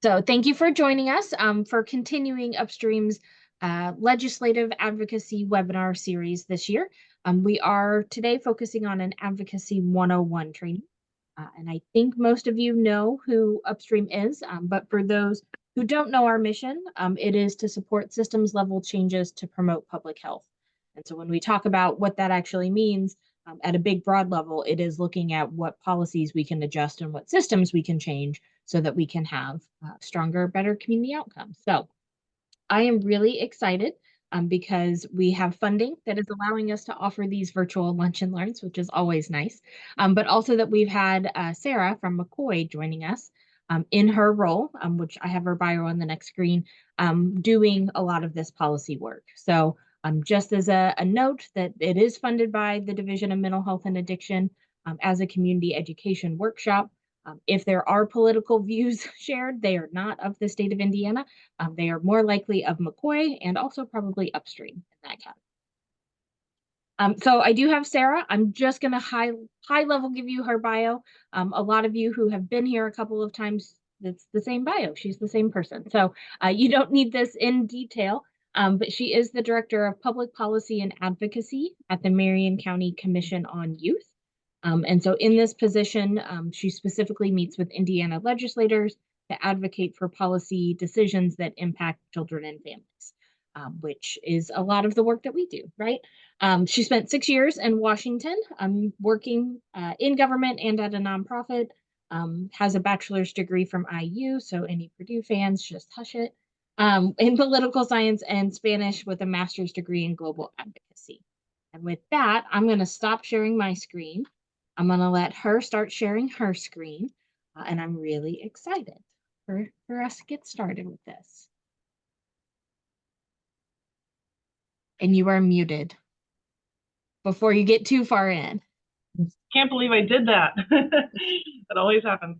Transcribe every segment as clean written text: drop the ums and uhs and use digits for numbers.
So thank you for joining us for continuing Upstream's legislative advocacy webinar series this year. We are today focusing on an Advocacy 101 training. And I think most of you know who Upstream is, but for those who don't know our mission, it is to support systems level changes to promote public health. And so when we talk about what that actually means, at a big broad level, it is looking at what policies we can adjust and what systems we can change so that we can have stronger, better community outcomes. So I am really excited because we have funding that is allowing us to offer these virtual lunch and learns, which is always nice. But also that we've had Sarah from MCCOY joining us in her role, which I have her bio on the next screen, doing a lot of this policy work. So just as a note that it is funded by the Division of Mental Health and Addiction as a community education workshop. If there are political views shared, they are not of the state of Indiana. They are more likely of MCCOY and also probably Upstream in that category. So I do have Sarah. I'm just going to high level give you her bio. A lot of you who have been here a couple of times, it's the same bio. She's the same person. So you don't need this in detail. But she is the Director of Public Policy and Advocacy at the Marion County Commission on Youth. And so in this position, she specifically meets with Indiana legislators to advocate for policy decisions that impact children and families, which is a lot of the work that we do, right? She spent 6 years in Washington working in government and at a nonprofit, has a bachelor's degree from IU, so any Purdue fans, just hush it, in political science and Spanish with a master's degree in global advocacy. And with that, I'm going to stop sharing my screen. I'm going to let her start sharing her screen, and I'm really excited for us to get started with this. And you are muted before you get too far in. Can't believe I did that. That always happens.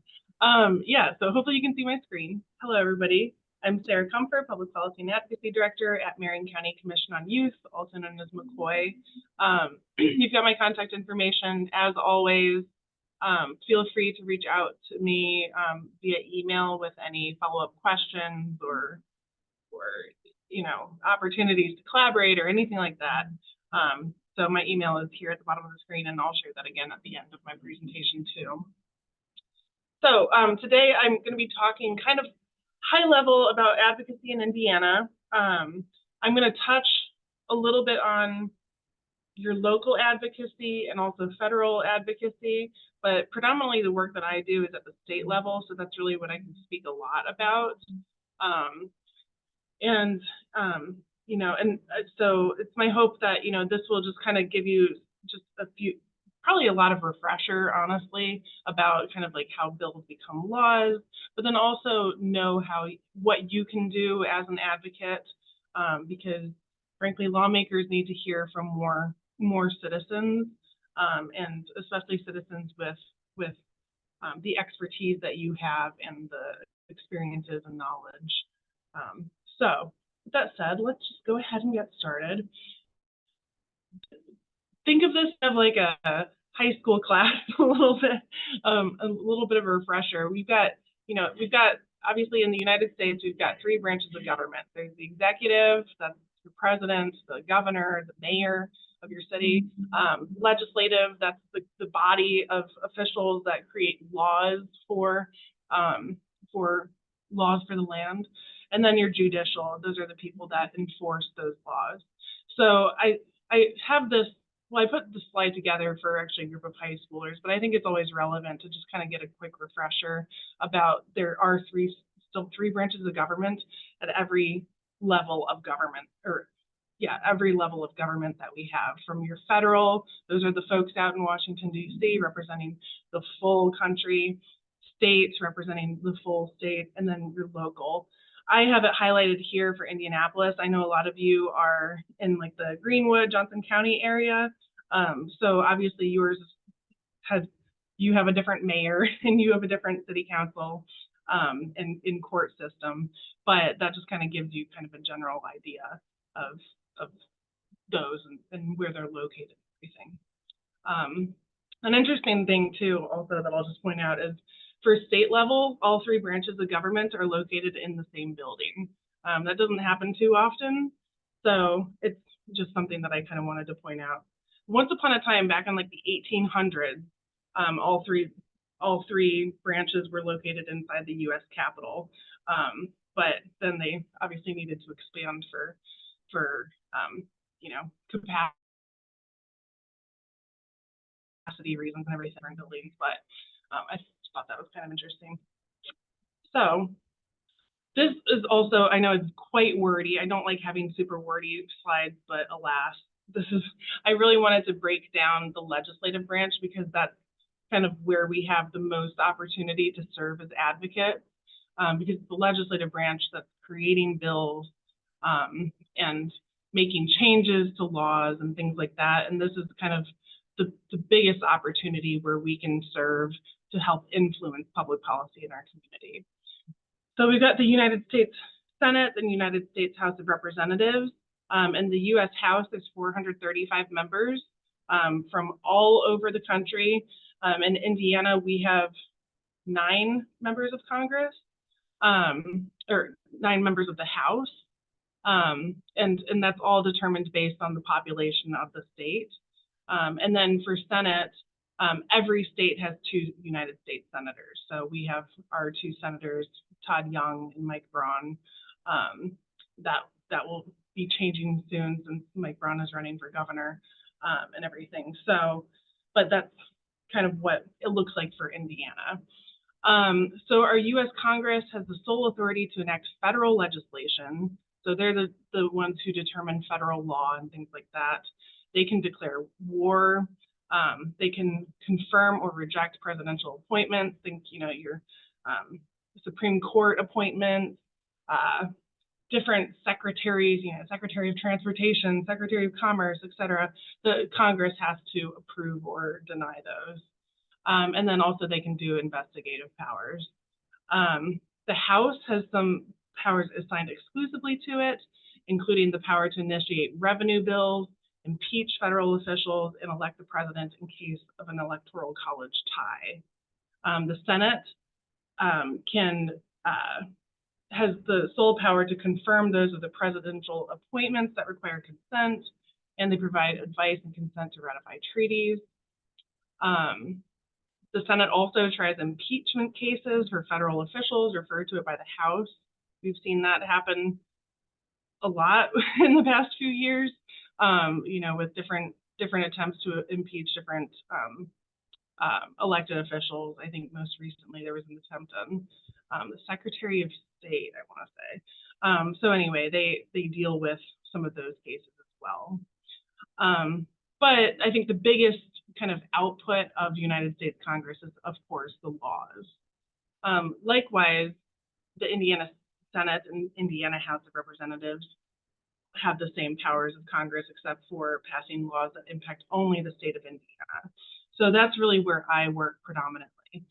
Yeah, so hopefully you can see my screen. Hello, everybody. I'm Sarah Comfort, Public Policy and Advocacy Director at Marion County Commission on Youth, also known as MCCOY. You've got my contact information. As always, feel free to reach out to me via email with any follow-up questions or opportunities to collaborate or anything like that. So my email is here at the bottom of the screen, and I'll share that again at the end of my presentation too. So today I'm going to be talking kind of high level about advocacy in Indiana. I'm going to touch a little bit on your local advocacy and also federal advocacy, but predominantly the work that I do is at the state level, so that's really what I can speak a lot about. So it's my hope that, this will just kind of give you just probably a lot of refresher, honestly, about kind of like how bills become laws, but then also know what you can do as an advocate, because frankly, lawmakers need to hear from more citizens, and especially citizens with the expertise that you have and the experiences and knowledge. So with that said, let's just go ahead and get started. Think of this as like a high school class, a little bit of a refresher. We've got obviously in the United States, we've got 3 branches of government. There's the executive, that's the president, the governor, the mayor of your city. Legislative, that's the body of officials that create laws for laws for the land. And then your judicial, those are the people that enforce those laws. So I have this, well, I put the slide together for actually a group of high schoolers, but I think it's always relevant to just kind of get a quick refresher about there are still three branches of government at every level of government, every level of government that we have. From your federal, those are the folks out in Washington, D.C. representing the full country, states representing the full state, and then your local. I have it highlighted here for Indianapolis. I know a lot of you are in like the Greenwood, Johnson County area. So obviously you have a different mayor and you have a different city council and in court system, but that just kind of gives you kind of a general idea of those and where they're located and everything. An interesting thing too, also that I'll just point out is For state level, all three branches of government are located in the same building. That doesn't happen too often, so it's just something that I kind of wanted to point out. Once upon a time, back in like the 1800s, all three branches were located inside the U.S. Capitol, but then they obviously needed to expand for capacity reasons and everything in buildings. But I thought that was kind of interesting. So this is also, I know it's quite wordy. I don't like having super wordy slides, but alas, I really wanted to break down the legislative branch because that's kind of where we have the most opportunity to serve as advocates, because the legislative branch that's creating bills and making changes to laws and things like that. And this is kind of the biggest opportunity where we can serve to help influence public policy in our community. So we've got the United States Senate and United States House of Representatives. And the U.S. House, there's 435 members from all over the country. In Indiana, we have 9 members of Congress, or 9 members of the House. And that's all determined based on the population of the state. And then for Senate, every state has 2 United States senators. So we have our 2 senators, Todd Young and Mike Braun. That will be changing soon since Mike Braun is running for governor and everything. So, but that's kind of what it looks like for Indiana. So our U.S. Congress has the sole authority to enact federal legislation. So they're the ones who determine federal law and things like that. They can declare war. They can confirm or reject presidential appointments. Think, your Supreme Court appointments, different secretaries, Secretary of Transportation, Secretary of Commerce, etc. The Congress has to approve or deny those. And then also they can do investigative powers. The House has some powers assigned exclusively to it, including the power to initiate revenue bills, impeach federal officials, and elect the president in case of an electoral college tie. The Senate has the sole power to confirm those of the presidential appointments that require consent, and they provide advice and consent to ratify treaties. The Senate also tries impeachment cases for federal officials referred to it by the House. We've seen that happen a lot in the past few years, with different attempts to impeach different elected officials. I think most recently there was an attempt on the Secretary of State, I want to say. So anyway, they deal with some of those cases as well. But I think the biggest kind of output of the United States Congress is, of course, the laws. Likewise, the Indiana Senate and Indiana House of Representatives have the same powers of Congress, except for passing laws that impact only the state of Indiana. So that's really where I work predominantly.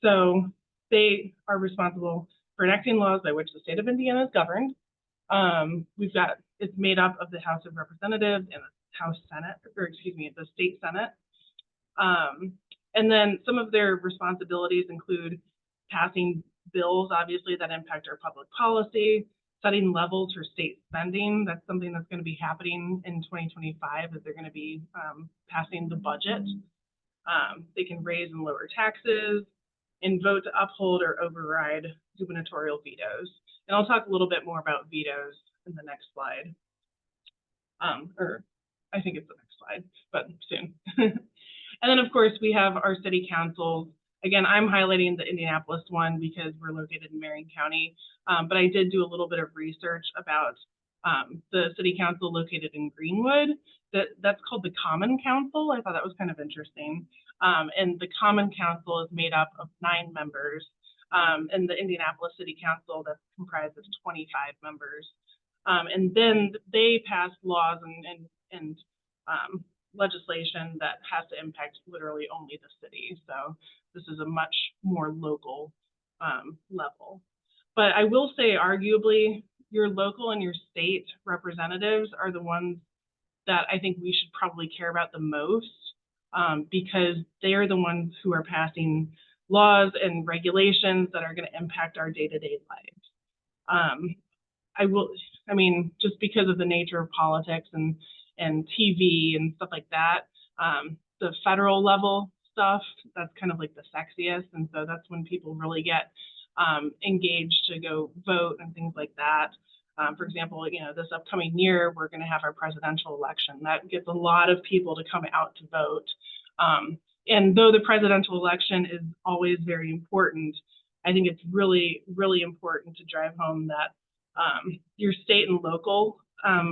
So they are responsible for enacting laws by which the state of Indiana is governed. It's made up of the House of Representatives and the House Senate, or excuse me, the state Senate. And then some of their responsibilities include passing bills, obviously, that impact our public policy, setting levels for state spending. That's something that's going to be happening in 2025, as they're going to be passing the budget. They can raise and lower taxes and vote to uphold or override gubernatorial vetoes. And I'll talk a little bit more about vetoes in the next slide. Or I think it's the next slide, but soon. And then, of course, we have our city councils. Again, I'm highlighting the Indianapolis one because we're located in Marion County, but I did do a little bit of research about the city council located in Greenwood. That's called the Common Council. I thought that was kind of interesting. And the Common Council is made up of 9 members, and the Indianapolis City Council that's comprised of 25 members. And then they pass laws and legislation that has to impact literally only the city. So this is a much more local level. But I will say, arguably, your local and your state representatives are the ones that I think we should probably care about the most, because they are the ones who are passing laws and regulations that are going to impact our day-to-day lives. I mean, just because of the nature of politics and TV and stuff like that, the federal level stuff, that's kind of like the sexiest. And so that's when people really get engaged to go vote and things like that. For example, you know, this upcoming year, we're going to have our presidential election. That gets a lot of people to come out to vote. And though the presidential election is always very important, I think it's really, really important to drive home that your state and local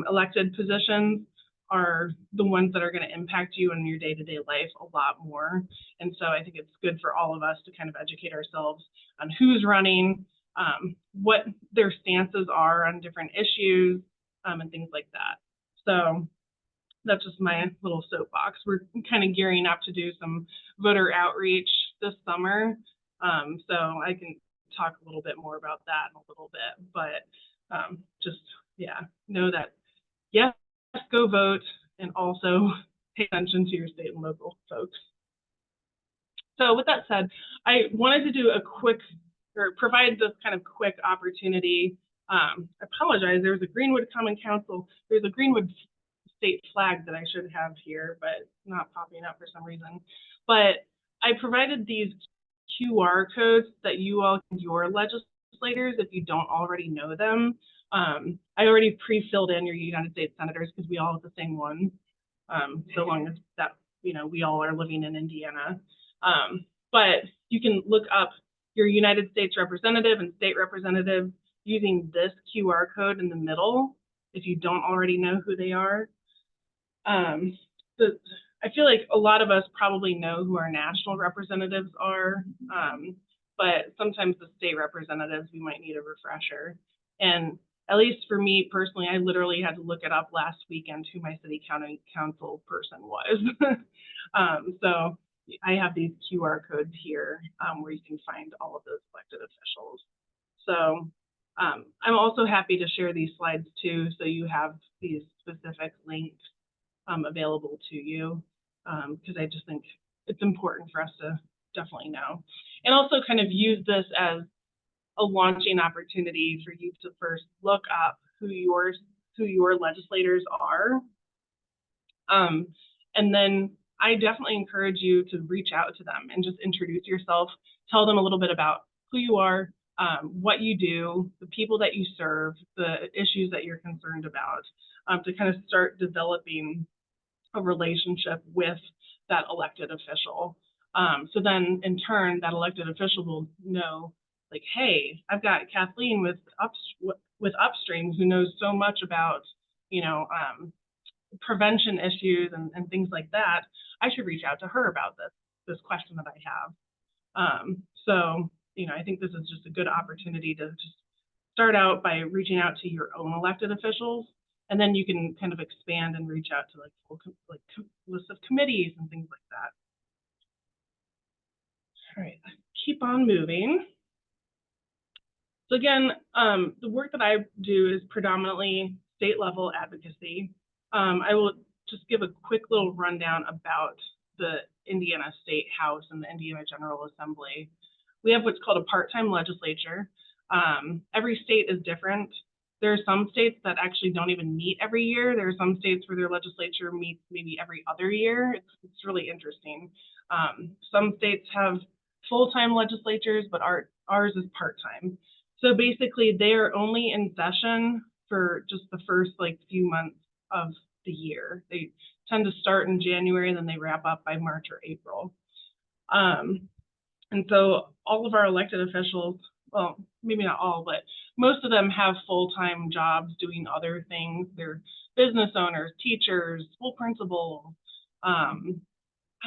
elected positions are the ones that are going to impact you in your day-to-day life a lot more. And so I think it's good for all of us to kind of educate ourselves on who's running, what their stances are on different issues, and things like that. So that's just my little soapbox. We're kind of gearing up to do some voter outreach this summer. So I can talk a little bit more about that in a little bit, but just, yeah, know that, yes, go vote, and also pay attention to your state and local folks. So with that said, I wanted to do a quick, or provide this kind of quick opportunity. I apologize, there's a Greenwood Common Council, there's a Greenwood state flag that I should have here, but it's not popping up for some reason. But I provided these QR codes that you all, your legislators, if you don't already know them. I already pre-filled in your United States senators because we all have the same one, so long as that, you know, we all are living in Indiana. But you can look up your United States representative and state representative using this QR code in the middle if you don't already know who they are. I feel like a lot of us probably know who our national representatives are, but sometimes the state representatives, we might need a refresher. And at least for me personally, I literally had to look it up last weekend who my city county council person was. So I have these QR codes here where you can find all of those elected officials. So I'm also happy to share these slides too, so you have these specific links available to you, because I just think it's important for us to definitely know. And also kind of use this as a launching opportunity for you to first look up who your legislators are. And then I definitely encourage you to reach out to them and just introduce yourself, tell them a little bit about who you are, what you do, the people that you serve, the issues that you're concerned about, to kind of start developing a relationship with that elected official. So then in turn, that elected official will know, like, hey, I've got Kathleen with Upstream who knows so much about, you know, prevention issues and things like that. I should reach out to her about this question that I have. So, you know, I think this is just a good opportunity to just start out by reaching out to your own elected officials, and then you can kind of expand and reach out to like full lists of committees and things like that. All right, keep on moving. So again, the work that I do is predominantly state level advocacy. I will just give a quick little rundown about the Indiana State House and the Indiana General Assembly. We have what's called a part-time legislature. Every state is different. There are some states that actually don't even meet every year. There are some states where their legislature meets maybe every other year. It's really interesting. Some states have full-time legislatures, but ours is part-time. So basically, they are only in session for just the first like few months of the year. They tend to start in January and then they wrap up by March or April. And so all of our elected officials, well, maybe not all, but most of them have full-time jobs doing other things. They're business owners, teachers, school principals, I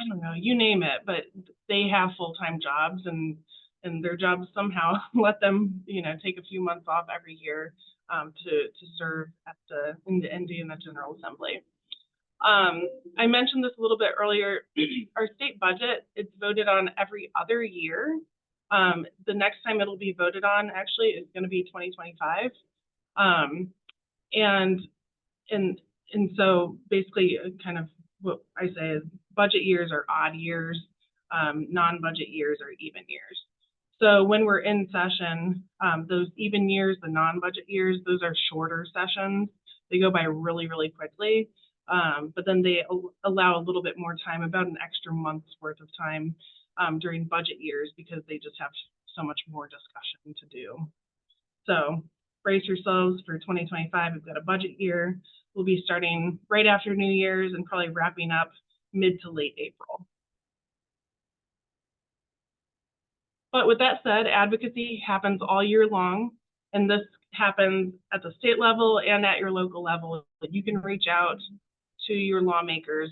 don't know, you name it, but they have full-time jobs, and their jobs somehow let them, you know, take a few months off every year to serve in the Indiana General Assembly. I mentioned this a little bit earlier. Our state budget, it's voted on every other year. The next time it'll be voted on actually is going to be 2025. And so basically kind of what I say is budget years are odd years. non-budget years or even years. So when we're in session, those even years, the non-budget years, those are shorter sessions. They go by really, really quickly. But then they allow a little bit more time, about an extra month's worth of time during budget years, because they just have so much more discussion to do. So brace yourselves for 2025. We've got a budget year. We'll be starting right after New Year's and probably wrapping up mid to late April. But with that said, advocacy happens all year long, and this happens at the state level and at your local level. You can reach out to your lawmakers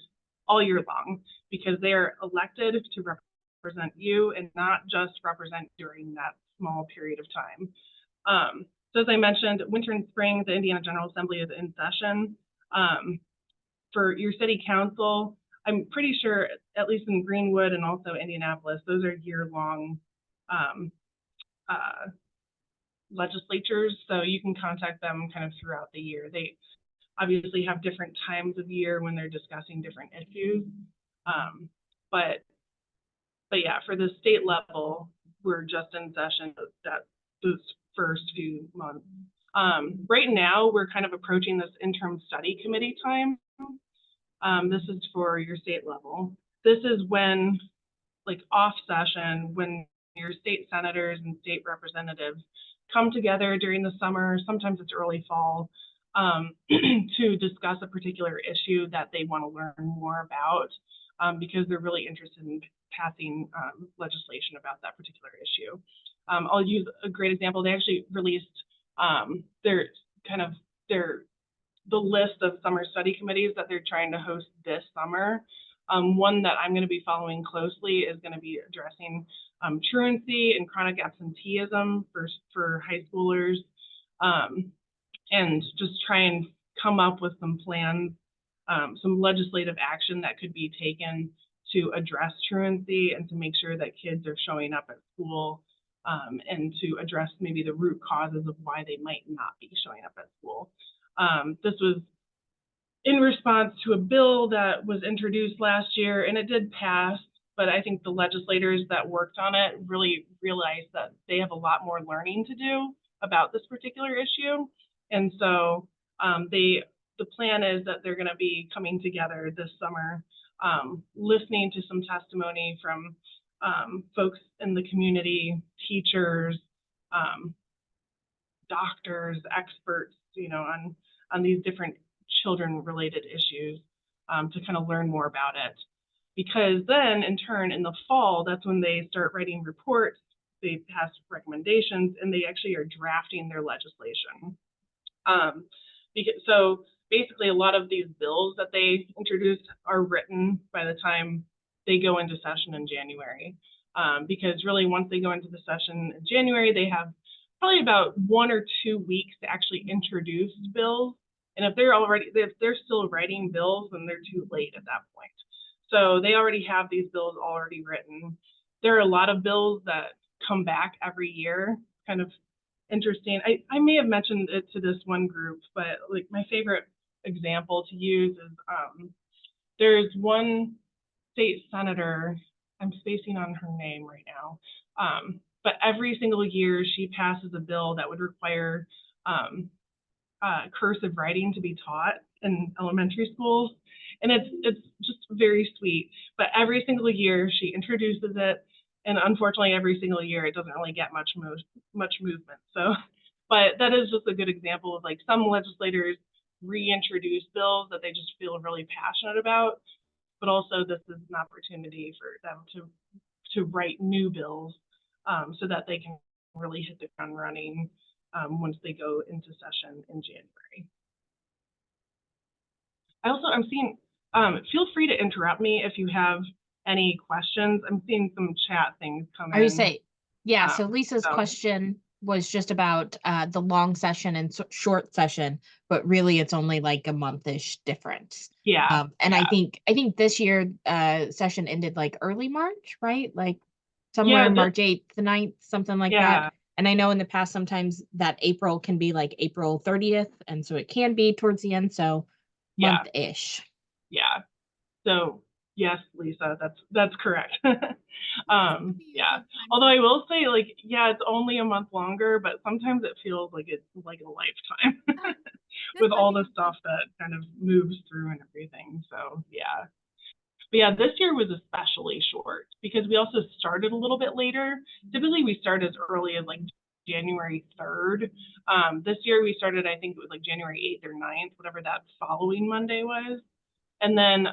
all year long, because they are elected to represent you and not just represent during that small period of time. So as I mentioned, winter and spring, the Indiana General Assembly is in session. For your city council, I'm pretty sure, at least in Greenwood and also Indianapolis, those are year-long legislatures, so you can contact them kind of throughout the year. They obviously have different times of year when they're discussing different issues, but yeah, for the state level, we're just in session those first few months. Right now, we're kind of approaching this interim study committee time. This is for your state level. This is when, like, off session, when your state senators and state representatives come together during the summer, sometimes it's early fall, to discuss a particular issue that they want to learn more about, because they're really interested in passing legislation about that particular issue. I'll use a great example. They actually released the list of summer study committees that they're trying to host this summer. One that I'm going to be following closely is going to be addressing truancy and chronic absenteeism for high schoolers, and just try and come up with some plans, some legislative action that could be taken to address truancy and to make sure that kids are showing up at school, and to address maybe the root causes of why they might not be showing up at school. This was in response to a bill that was introduced last year, and it did pass, but I think the legislators that worked on it really realized that they have a lot more learning to do about this particular issue. And so the plan is that they're going to be coming together this summer, listening to some testimony from folks in the community, teachers, doctors, experts, on these different children-related issues, to kind of learn more about it. Because then, in turn, in the fall, that's when they start writing reports, they pass recommendations, and they actually are drafting their legislation. So basically, a lot of these bills that they introduced are written by the time they go into session in January. Because really, once they go into the session in January, they have probably about 1 or 2 weeks to actually introduce bills. And if they're still writing bills, then they're too late at that point. So they already have these bills already written. There are a lot of bills that come back every year, kind of interesting. I may have mentioned it to this one group, but like my favorite example to use is there's one state senator, I'm spacing on her name right now, but every single year she passes a bill that would require cursive writing to be taught in elementary schools. And it's just very sweet. But every single year she introduces it, and unfortunately every single year it doesn't really get much movement. So, but that is just a good example of like some legislators reintroduce bills that they just feel really passionate about, but also this is an opportunity for them to write new bills, so that they can really hit the ground running once they go into session in January. I'm seeing, feel free to interrupt me if you have any questions. I'm seeing some chat things come in. I would say, yeah, so Lisa's question was just about the long session and short session, but really it's only like a month-ish difference. Yeah. And I think this year session ended like early March, right? Like somewhere March 8th, the 9th, something like that. And I know in the past sometimes that April can be like April 30th, and so it can be towards the end, so month-ish. Yeah. So Yes, Lisa, that's correct. Yeah. Although For I will say, like, yeah, it's only a month longer, but sometimes it feels like it's like a lifetime this with might all be the stuff that kind of moves through and everything. So yeah. But yeah, this year was especially short because we also started a little bit later. Typically we start as early as like January 3rd. This year we started, I think it was like January 8th or 9th, whatever that following Monday was. And then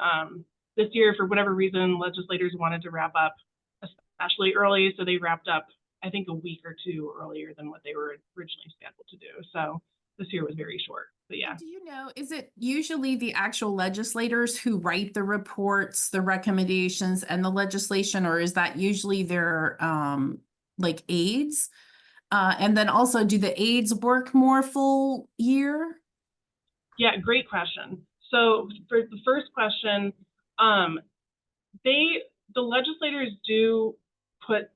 this year, for whatever reason, legislators wanted to wrap up especially early, so they wrapped up, I think, a week or two earlier than what they were originally scheduled to do. So this year was very short, but yeah. Do you know, is it usually the actual legislators who write the reports, the recommendations and the legislation, or is that usually their like aides? And then also, do the aides work more full year? Yeah, great question. So for the first question, the legislators do put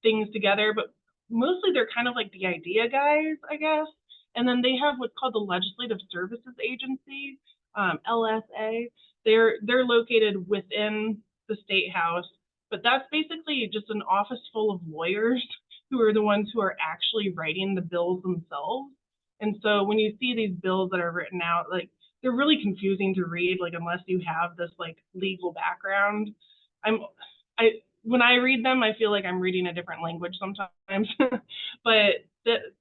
things together, but mostly they're kind of like the idea guys, I guess. And then they have what's called the Legislative Services Agency, LSA. They're located within the State House, but that's basically just an office full of lawyers who are the ones who are actually writing the bills themselves. And so when you see these bills that are written out, like they're really confusing to read, like unless you have this like legal background. When I read them, I feel like I'm reading a different language sometimes.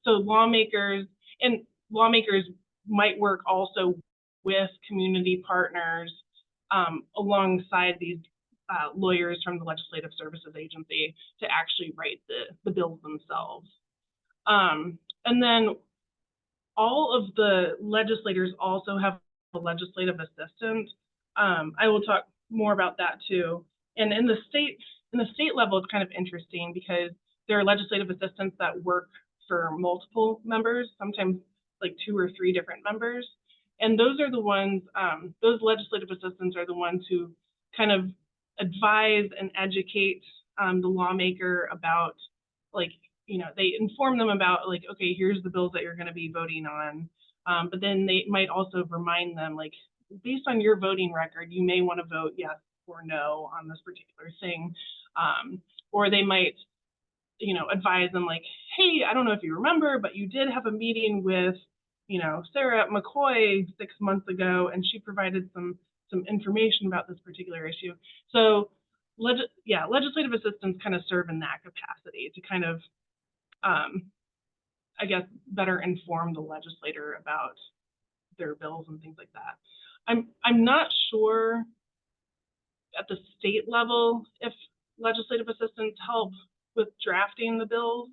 So lawmakers might work also with community partners alongside these lawyers from the Legislative Services Agency to actually write the bills themselves. And then all of the legislators also have a legislative assistant. I will talk more about that too. And in the state level, it's kind of interesting because there are legislative assistants that work for multiple members, sometimes like 2 or 3 different members. And those are the ones, those legislative assistants are the ones who kind of advise and educate the lawmaker about, like, you know, they inform them about, like, okay, here's the bills that you're going to be voting on. But then they might also remind them, like, based on your voting record, you may want to vote yes or no on this particular thing. Or they might, you know, advise them like, hey, I don't know if you remember, but you did have a meeting with, you know, Sarah McCoy 6 months ago, and she provided some information about this particular issue. So legislative assistants kind of serve in that capacity to kind of, I guess, better inform the legislator about their bills and things like that. I'm not sure at the state level if legislative assistants help with drafting the bills.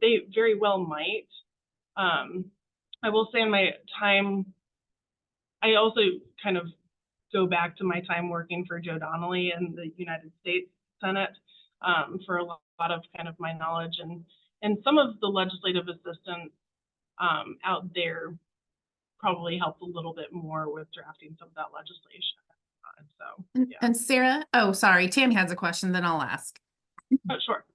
They very well might. I will say in my time, I also kind of go back to my time working for Joe Donnelly in the United States Senate for a lot of kind of my knowledge, and some of the legislative assistants out there probably helped a little bit more with drafting some of that legislation. So, yeah. And Sarah, oh, sorry, Tammy has a question, then I'll ask. Oh, sure.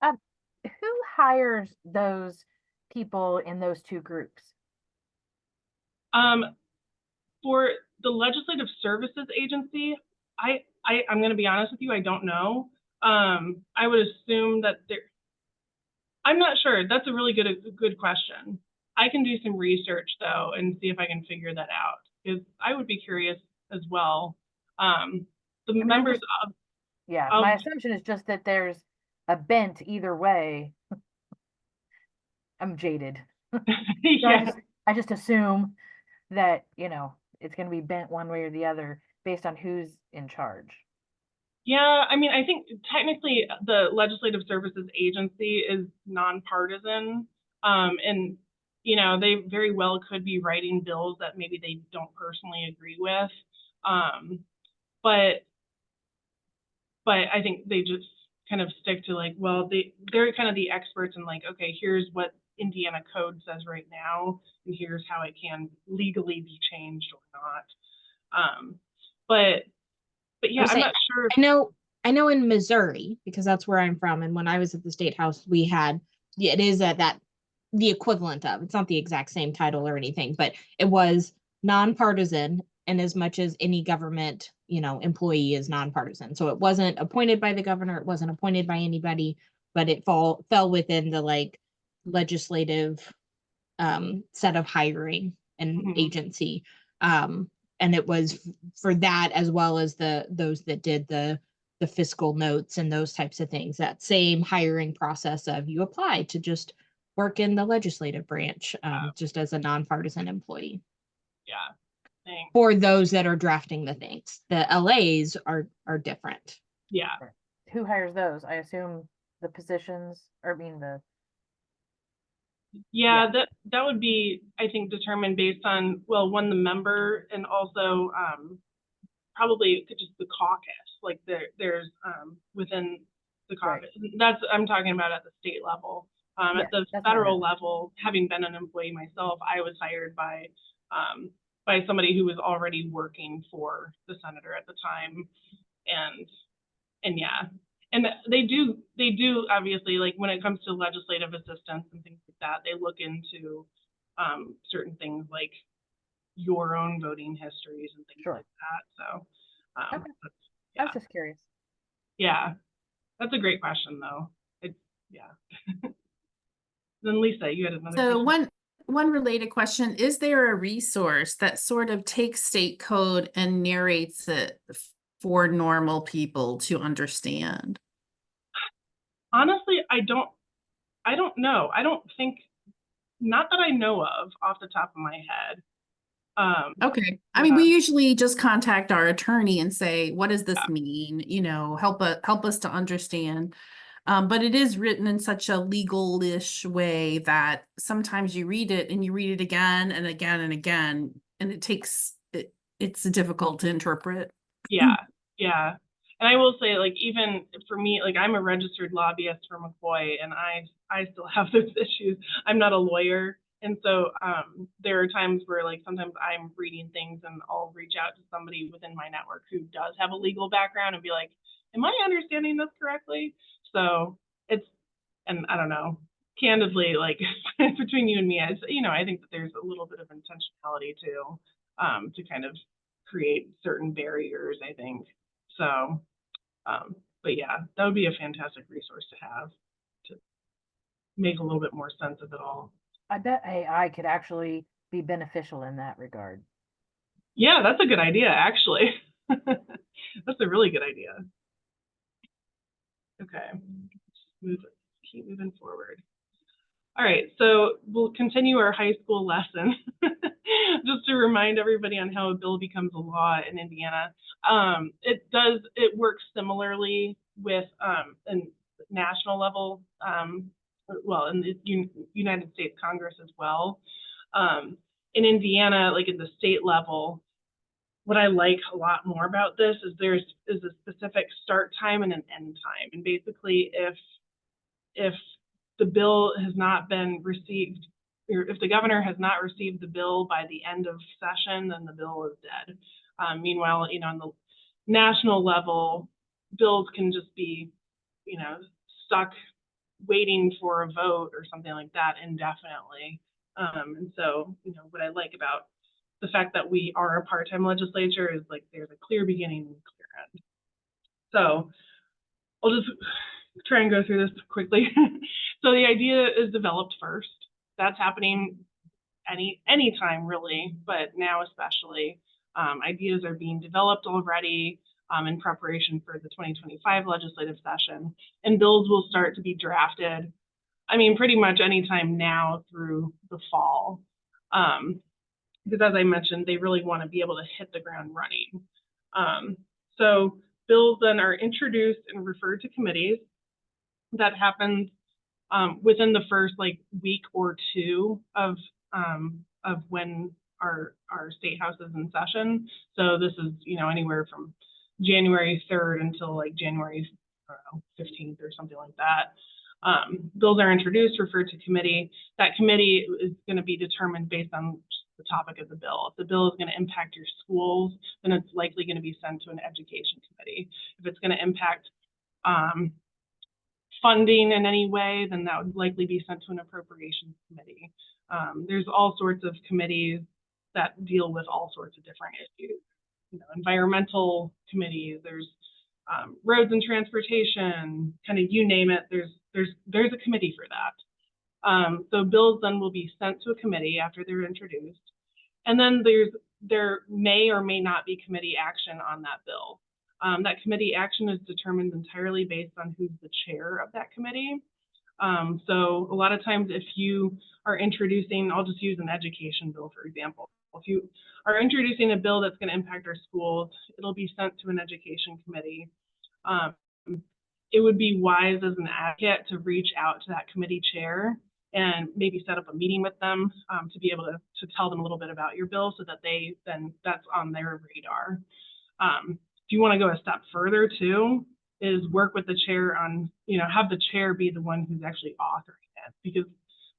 Who hires those people in those 2 groups? For the Legislative Services Agency, I'm going to be honest with you, I don't know. I would assume that I'm not sure. That's a really good question. I can do some research though and see if I can figure that out, because I would be curious as well. The members of my assumption is just that there's a bent either way. I'm jaded. Yeah. So I just assume that, you know, it's going to be bent one way or the other based on who's in charge. Yeah, I mean, I think technically the Legislative Services Agency is nonpartisan, and you know, they very well could be writing bills that maybe they don't personally agree with, but I think they just kind of stick to like, well, they're kind of the experts in like, okay, here's what Indiana code says right now, and here's how it can legally be changed or not. But yeah, I'm not sure. I know in Missouri, because that's where I'm from, and when I was at the State House, we had, it is that the equivalent of, it's not the exact same title or anything, but it was nonpartisan, in as much as any government, employee is nonpartisan. So it wasn't appointed by the governor, it wasn't appointed by anybody, but it fell within the like legislative set of hiring and Mhm. agency. And it was for that, as well as those that did the fiscal notes and those types of things, that same hiring process of you apply to just work in the legislative branch, just as a nonpartisan employee. Yeah. Thanks. For those that are drafting the things, the LAs are different. Yeah. Who hires those? I assume the positions, or I mean Yeah, that would be, I think, determined based on, well, one, the member, and also probably just the caucus. Like there's within the caucus. That's, I'm talking about at the state level. Yeah, At the that's what I federal meant. level, having been an employee myself, I was hired by somebody who was already working for the senator at the time, and yeah. And they do obviously, like when it comes to legislative assistance and things like that, they look into certain things like your own voting histories and things Sure. like that. So Okay. I yeah, was just curious. yeah, that's a great question though. Yeah. Then Lisa, you had another So question. one related question, is there a resource that sort of takes state code and narrates it for normal people to understand? Honestly, I don't know. I don't think, not that I know of off the top of my head. Okay. I mean, we Yeah. usually just contact our attorney and say, what does this Yeah. mean? Help us to understand. But it is written in such a legal-ish way that sometimes you read it and you read it again and again and again, and it's difficult to interpret. Yeah, yeah. And I will say, like, even for me, like, I'm a registered lobbyist for MCCOY, and I still have those issues. I'm not a lawyer, and so there are times where, like, sometimes I'm reading things and I'll reach out to somebody within my network who does have a legal background and be like, am I understanding this correctly? So and I don't know, candidly, like, between you and me, I think that there's a little bit of intentionality too, to kind of create certain barriers, I think. So, but yeah, that would be a fantastic resource to have to make a little bit more sense of it all. I bet AI could actually be beneficial in that regard. Yeah, that's a good idea, actually. That's a really good idea. Okay, keep moving forward. All right, so we'll continue our high school lesson. Just to remind everybody on how a bill becomes a law in Indiana. It works similarly with in national level, well, in the United States Congress as well. In Indiana, like at the state level, what I like a lot more about this is there's a specific start time and an end time. And basically, if the bill has not been received, or if the governor has not received the bill by the end of session, then the bill is dead. Meanwhile, on the national level, bills can just be, stuck waiting for a vote or something like that indefinitely. And so, what I like about the fact that we are a part-time legislature is like there's a clear beginning and clear end. So I'll just try and go through this quickly. So the idea is developed first. That's happening anytime really, but now especially. Ideas are being developed already in preparation for the 2025 legislative session, and bills will start to be drafted, pretty much anytime now through the fall. Because as I mentioned, they really want to be able to hit the ground running. So bills then are introduced and referred to committees. That happens within the first week or two of when our state house is in session. So this is anywhere from January 3rd until January 15th or something like that. Bills are introduced, referred to committee. That committee is going to be determined based on the topic of the bill. If the bill is going to impact your schools, then it's likely going to be sent to an education committee. If it's going to impact funding in any way, then that would likely be sent to an appropriations committee. There's all sorts of committees that deal with all sorts of different issues. You know, environmental committees, there's roads and transportation, kind of you name it, there's a committee for that. So bills then will be sent to a committee after they're introduced. And then there may or may not be committee action on that bill. That committee action is determined entirely based on who's the chair of that committee. So a lot of times if you are introducing, I'll just use an education bill, for example. If you are introducing a bill that's going to impact our schools, it'll be sent to an education committee. It would be wise as an advocate to reach out to that committee chair and maybe set up a meeting with them to be able to tell them a little bit about your bill so that that's on their radar. If you want to go a step further too, is work with the chair on, have the chair be the one who's actually authoring it. Because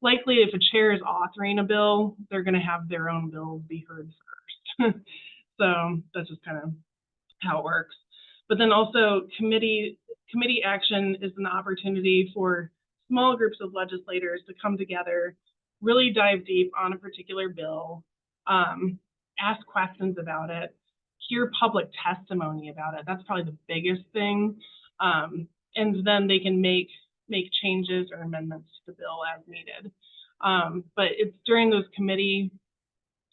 likely if a chair is authoring a bill, they're going to have their own bill be heard first. So that's just kind of how it works. But then also committee action is an opportunity for small groups of legislators to come together, really dive deep on a particular bill, ask questions about it, hear public testimony about it. That's probably the biggest thing. And then they can make changes or amendments to the bill as needed. But it's during those committee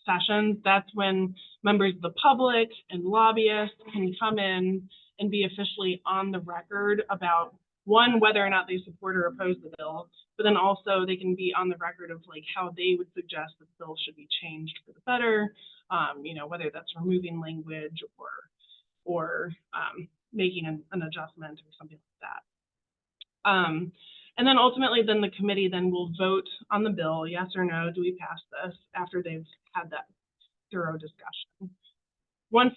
sessions, that's when members of the public and lobbyists can come in and be officially on the record about, one, whether or not they support or oppose the bill, but then also they can be on the record of like how they would suggest that the bill should be changed for the better, whether that's removing language or making an adjustment or something like that. And then ultimately then the committee then will vote on the bill, yes or no, do we pass this, after they've had that thorough discussion. When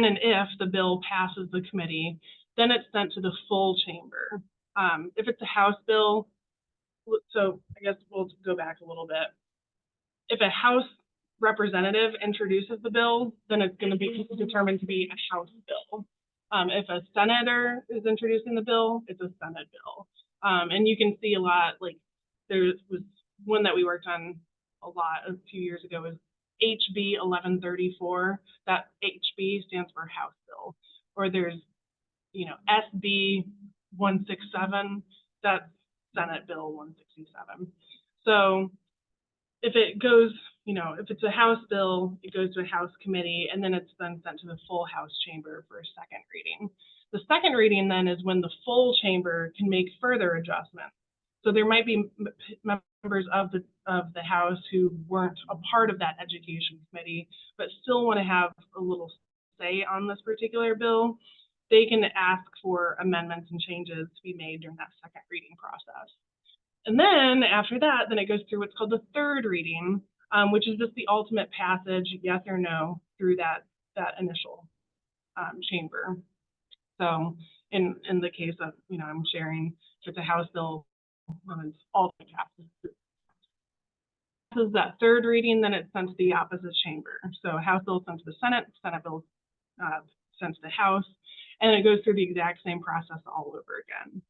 and if the bill passes the committee, then it's sent to the full chamber. If it's a House bill, so I guess we'll go back a little bit. If a House representative introduces the bill, then it's going to be determined to be a House bill. If a senator is introducing the bill, it's a Senate bill. And you can see a lot, like there was one that we worked on a lot a few years ago, was HB 1134. That HB stands for House bill. Or there's, SB 167, that's Senate bill 167. So if it goes, if it's a House bill, it goes to a House committee, and then it's then sent to the full House chamber for a second reading. The second reading then is when the full chamber can make further adjustments. So there might be members of the House who weren't a part of that education committee, but still want to have a little say on this particular bill. They can ask for amendments and changes to be made during that second reading process. And then after that, then it goes through what's called the third reading, which is just the ultimate passage, yes or no, through that initial chamber. So in the case of, I'm sharing, if it's a House bill, it's ultimate passage. This is that third reading, then it's sent to the opposite chamber. So House bill sent to the Senate, Senate bill sent to the House, and it goes through the exact same process all over again.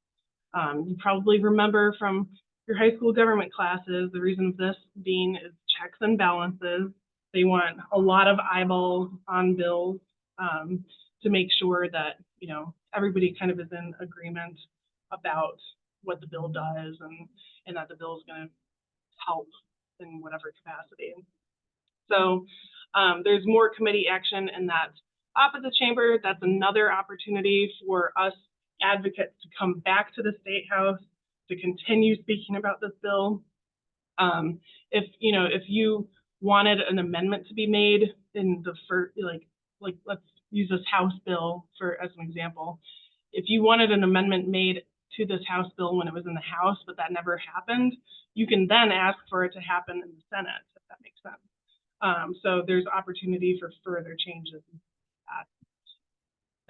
You probably remember from your high school government classes, the reason of this being is checks and balances. They want a lot of eyeballs on bills to make sure that, everybody kind of is in agreement about what the bill does and that the bill is going to help in whatever capacity. So there's more committee action in that opposite chamber. That's another opportunity for us advocates to come back to the State House to continue speaking about this bill. If you wanted an amendment to be made in the first, like let's use this House bill as an example. If you wanted an amendment made to this House bill when it was in the House, but that never happened, you can then ask for it to happen in the Senate, if that makes sense. So there's opportunity for further changes.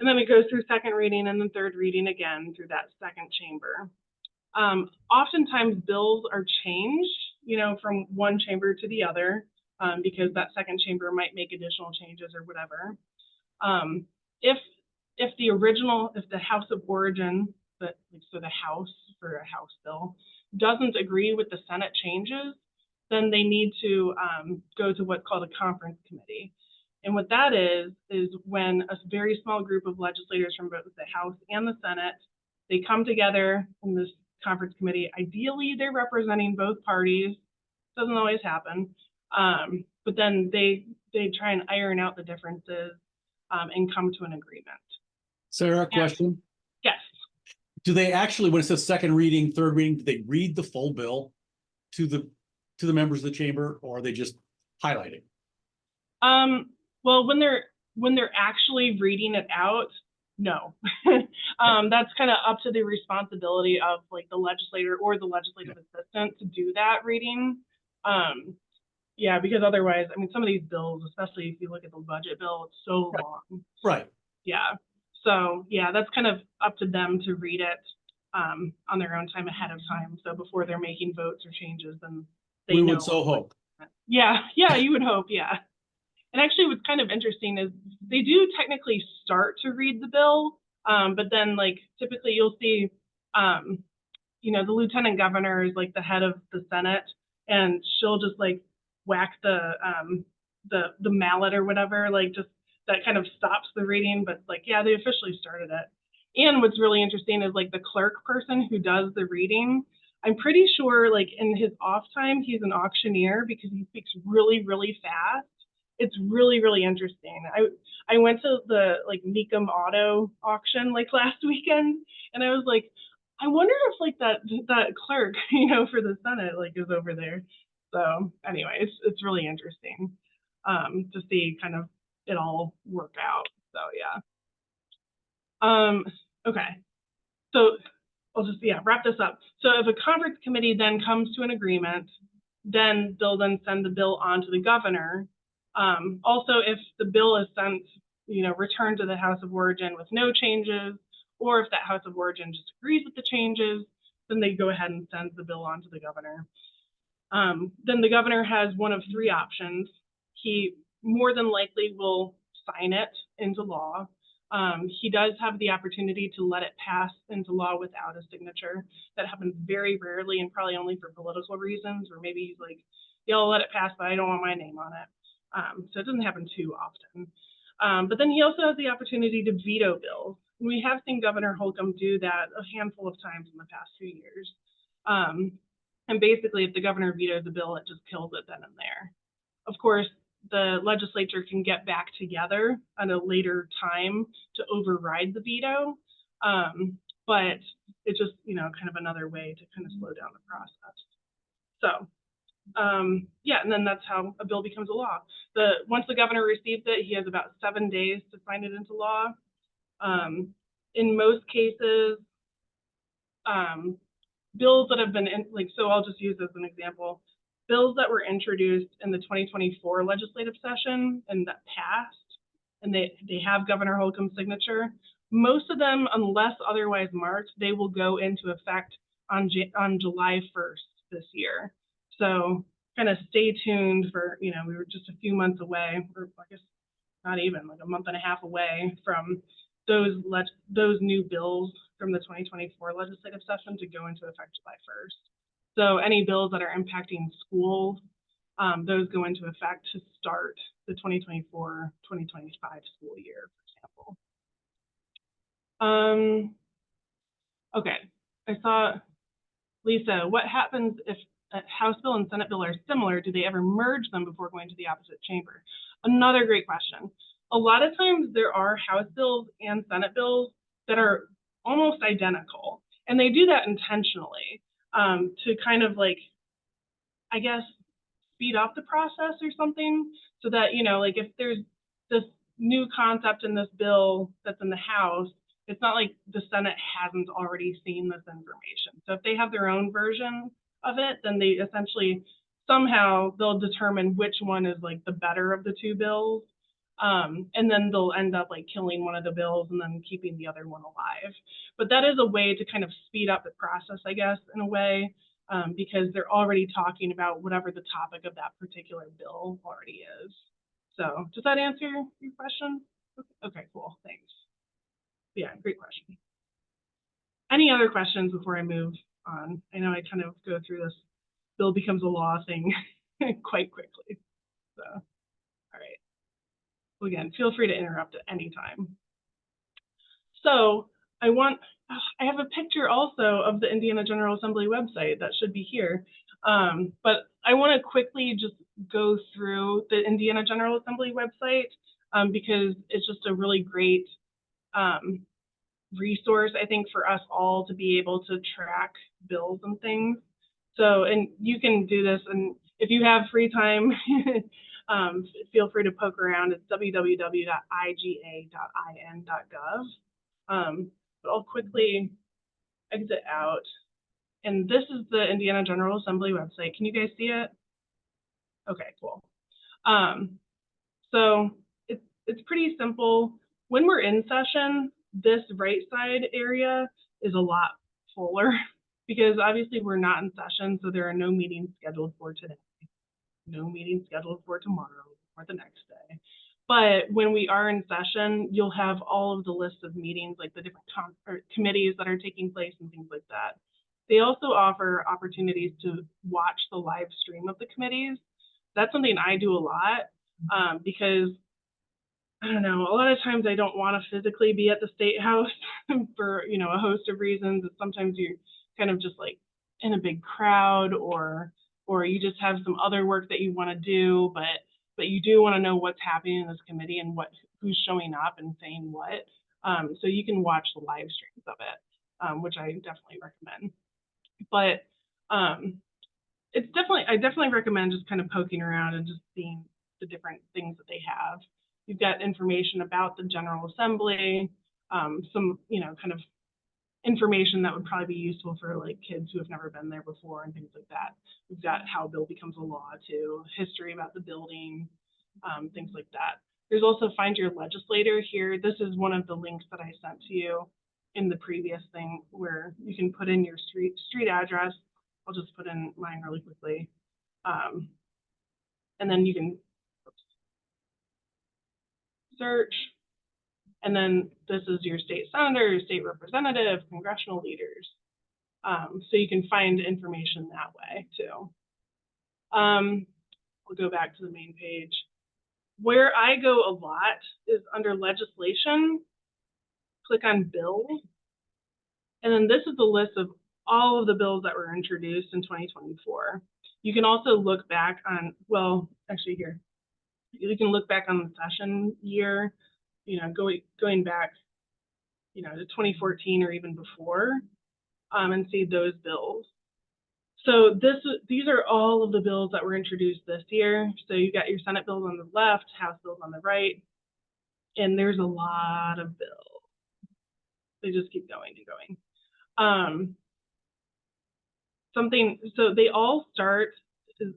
And then it goes through second reading and then third reading again through that second chamber. Oftentimes bills are changed, from one chamber to the other because that second chamber might make additional changes or whatever. If the House of Origin, so the House for a House bill, doesn't agree with the Senate changes, then they need to go to what's called a conference committee. And what that is when a very small group of legislators from both the House and the Senate, they come together in this conference committee. Ideally, they're representing both parties. Doesn't always happen. But then they try and iron out the differences and come to an agreement. Sarah, question. Yes. Do they actually, when it says second reading, third reading, do they read the full bill to the members of the chamber, or are they just highlighting? Well, when they're actually reading it out, no. That's kind of up to the responsibility of like the legislator or the legislative assistant to do that reading. Yeah, because otherwise, I mean, some of these bills, especially if you look at the budget bill, it's so long. Right. Yeah. So yeah, that's kind of up to them to read it on their own time ahead of time. So before they're making votes or changes, then they know. We would so hope. Yeah, you would hope, yeah. And actually what's kind of interesting is they do technically start to read the bill, but then like typically you'll see, you know, the lieutenant governor is like the head of the Senate, and she'll just like whack the mallet or whatever, like just that kind of stops the reading. But like, yeah, they officially started it. And what's really interesting is like the clerk person who does the reading, I'm pretty sure like in his off time, he's an auctioneer because he speaks really, really fast. It's really, really interesting. I went to the like Mecum Auto auction like last weekend, and I was like, I wonder if like that clerk, you know, for the Senate like is over there. So anyway, it's really interesting to see kind of it all work out. So yeah. Okay. So I'll just wrap this up. So if a conference committee then comes to an agreement, then they'll then send the bill on to the governor. Also, if the bill is sent, you know, returned to the House of Origin with no changes, or if that House of Origin disagrees with the changes, then they go ahead and send the bill on to the governor. Then the governor has one of three options. He more than likely will sign it into law. He does have the opportunity to let it pass into law without a signature. That happens very rarely and probably only for political reasons, or maybe he's like, yeah, I'll let it pass, but I don't want my name on it. So it doesn't happen too often. But then he also has the opportunity to veto bills. We have seen Governor Holcomb do that a handful of times in the past 2 years. And basically, if the governor vetoes the bill, it just kills it then and there. Of course, the legislature can get back together at a later time to override the veto. But it's just, you know, kind of another way to kind of slow down the process. So yeah, and then that's how a bill becomes a law. Once the governor receives it, he has about 7 days to sign it into law. In most cases, bills that have been so I'll just use as an example, bills that were introduced in the 2024 legislative session and that passed, and they have Governor Holcomb's signature. Most of them, unless otherwise marked, they will go into effect on July 1st this year. So kind of stay tuned for, you know, we were just a few months away, or I guess not even, like a month and a half away from those new bills from the 2024 legislative session to go into effect July 1st. So any bills that are impacting schools, those go into effect to start the 2024-2025 school year, for example. Okay, I saw, Lisa, what happens if a House bill and Senate bill are similar? Do they ever merge them before going to the opposite chamber? Another great question. A lot of times there are House bills and Senate bills that are almost identical, and they do that intentionally to kind of like, I guess, speed up the process or something, so that, you know, like if there's this new concept in this bill that's in the House, it's not like the Senate hasn't already seen this information. So if they have their own version of it, then they essentially somehow they'll determine which one is like the better of the two bills. And then they'll end up like killing one of the bills and then keeping the other one alive. But that is a way to kind of speed up the process, I guess, in a way, because they're already talking about whatever the topic of that particular bill already is. So does that answer your question? Okay, cool, thanks. Yeah, great question. Any other questions before I move on? I know I kind of go through this bill becomes a law thing quite quickly. So, all right. Well, again, feel free to interrupt at any time. So I have a picture also of the Indiana General Assembly website that should be here. But I want to quickly just go through the Indiana General Assembly website because it's just a really great resource, I think, for us all to be able to track bills and things. So, and you can do this, and if you have free time, feel free to poke around. It's www.iga.in.gov. But I'll quickly exit out. And this is the Indiana General Assembly website. Can you guys see it? Okay, cool. So it's pretty simple. When we're in session, this right side area is a lot fuller because obviously we're not in session, so there are no meetings scheduled for today, no meetings scheduled for tomorrow or the next day. But when we are in session, you'll have all of the lists of meetings, like the different committees that are taking place and things like that. They also offer opportunities to watch the live stream of the committees. That's something I do a lot because, I don't know, a lot of times I don't want to physically be at the State House for, a host of reasons. Sometimes you're kind of just like in a big crowd or you just have some other work that you want to do, but you do want to know what's happening in this committee and who's showing up and saying what. So you can watch the live streams of it, which I definitely recommend. But I definitely recommend just kind of poking around and just seeing the different things that they have. You've got information about the General Assembly, some, kind of information that would probably be useful for like kids who have never been there before and things like that. We've got how a bill becomes a law too, history about the building, things like that. There's also Find Your Legislator here. This is one of the links that I sent to you in the previous thing where you can put in your street address. I'll just put in mine really quickly. And then you can search. And then this is your state senator, state representative, congressional leaders. So you can find information that way too. We'll go back to the main page. Where I go a lot is under legislation. Click on bill. And then this is the list of all of the bills that were introduced in 2024. You can also look back on, well, actually here, you can look back on the session year, going back, to 2014 or even before, and see those bills. So these are all of the bills that were introduced this year. So you got your Senate bills on the left, House bills on the right, and there's a lot of bills. They just keep going and going. So they all start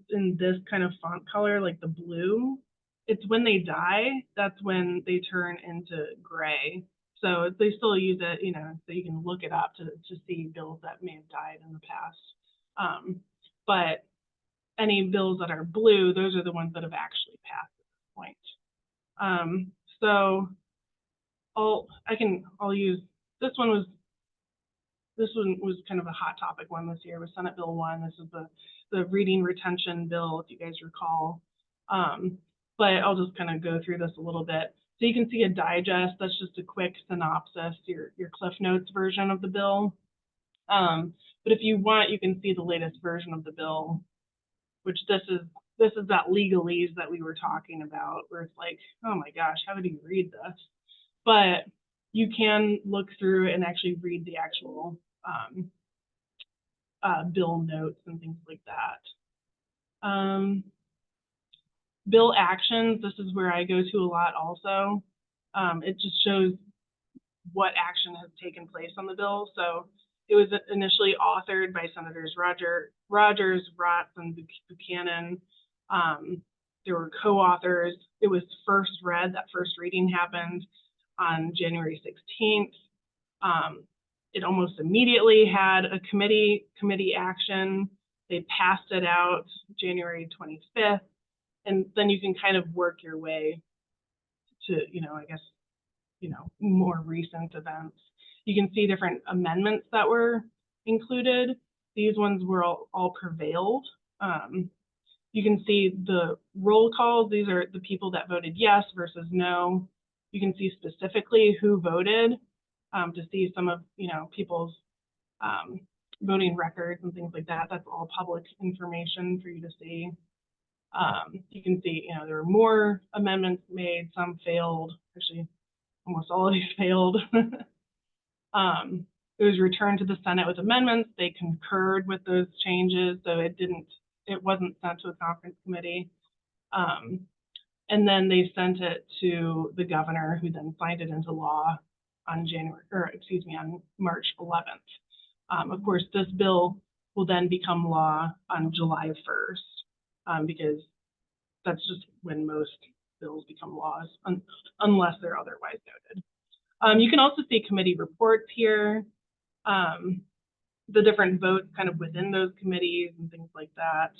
in this kind of font color, like the blue. It's when they die, that's when they turn into gray. So they still use it, so you can look it up to see bills that may have died in the past. But any bills that are blue, those are the ones that have actually passed at this point. So I'll use, this one was kind of a hot topic one this year with Senate Bill 1. This is the reading retention bill, if you guys recall. But I'll just kind of go through this a little bit. So you can see a digest, that's just a quick synopsis, your Cliff Notes version of the bill. But if you want, you can see the latest version of the bill, which this is that legalese that we were talking about, where it's like, oh my gosh, how do you read this? But you can look through and actually read the actual bill notes and things like that. Bill actions, this is where I go to a lot also. It just shows what action has taken place on the bill. So it was initially authored by Senators Rogers, Rotz, and Buchanan. There were co-authors. It was first read, that first reading happened on January 16th. It almost immediately had a committee action. They passed it out January 25th. And then you can kind of work your way to, I guess, more recent events. You can see different amendments that were included. These ones were all prevailed. You can see the roll call. These are the people that voted yes versus no. You can see specifically who voted to see some of, people's voting records and things like that. That's all public information for you to see. You can see, there were more amendments made, some failed, actually almost all of these failed. It was returned to the Senate with amendments. They concurred with those changes, so it wasn't sent to a conference committee. And then they sent it to the governor, who then signed it into law on on March 11th. Of course, this bill will then become law on July 1st, because that's just when most bills become laws, unless they're otherwise noted. You can also see committee reports here, the different votes kind of within those committees and things like that.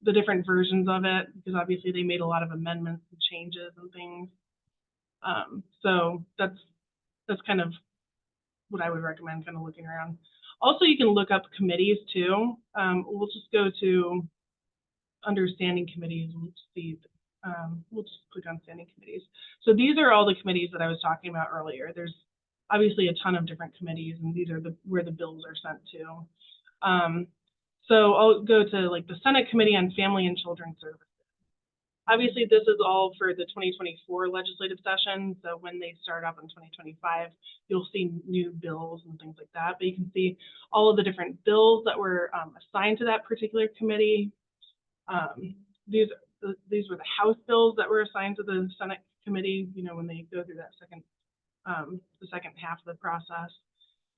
The different versions of it, because obviously they made a lot of amendments and changes and things. So that's kind of what I would recommend, kind of looking around. Also, you can look up committees too. We'll just go to understanding committees. We'll just click on standing committees. So these are all the committees that I was talking about earlier. There's obviously a ton of different committees, and these are where the bills are sent to. So I'll go to like the Senate Committee on Family and Children Services. Obviously, this is all for the 2024 legislative session. So when they start up in 2025, you'll see new bills and things like that. But you can see all of the different bills that were assigned to that particular committee. These were the House bills that were assigned to the Senate committee, when they go through that the second half of the process.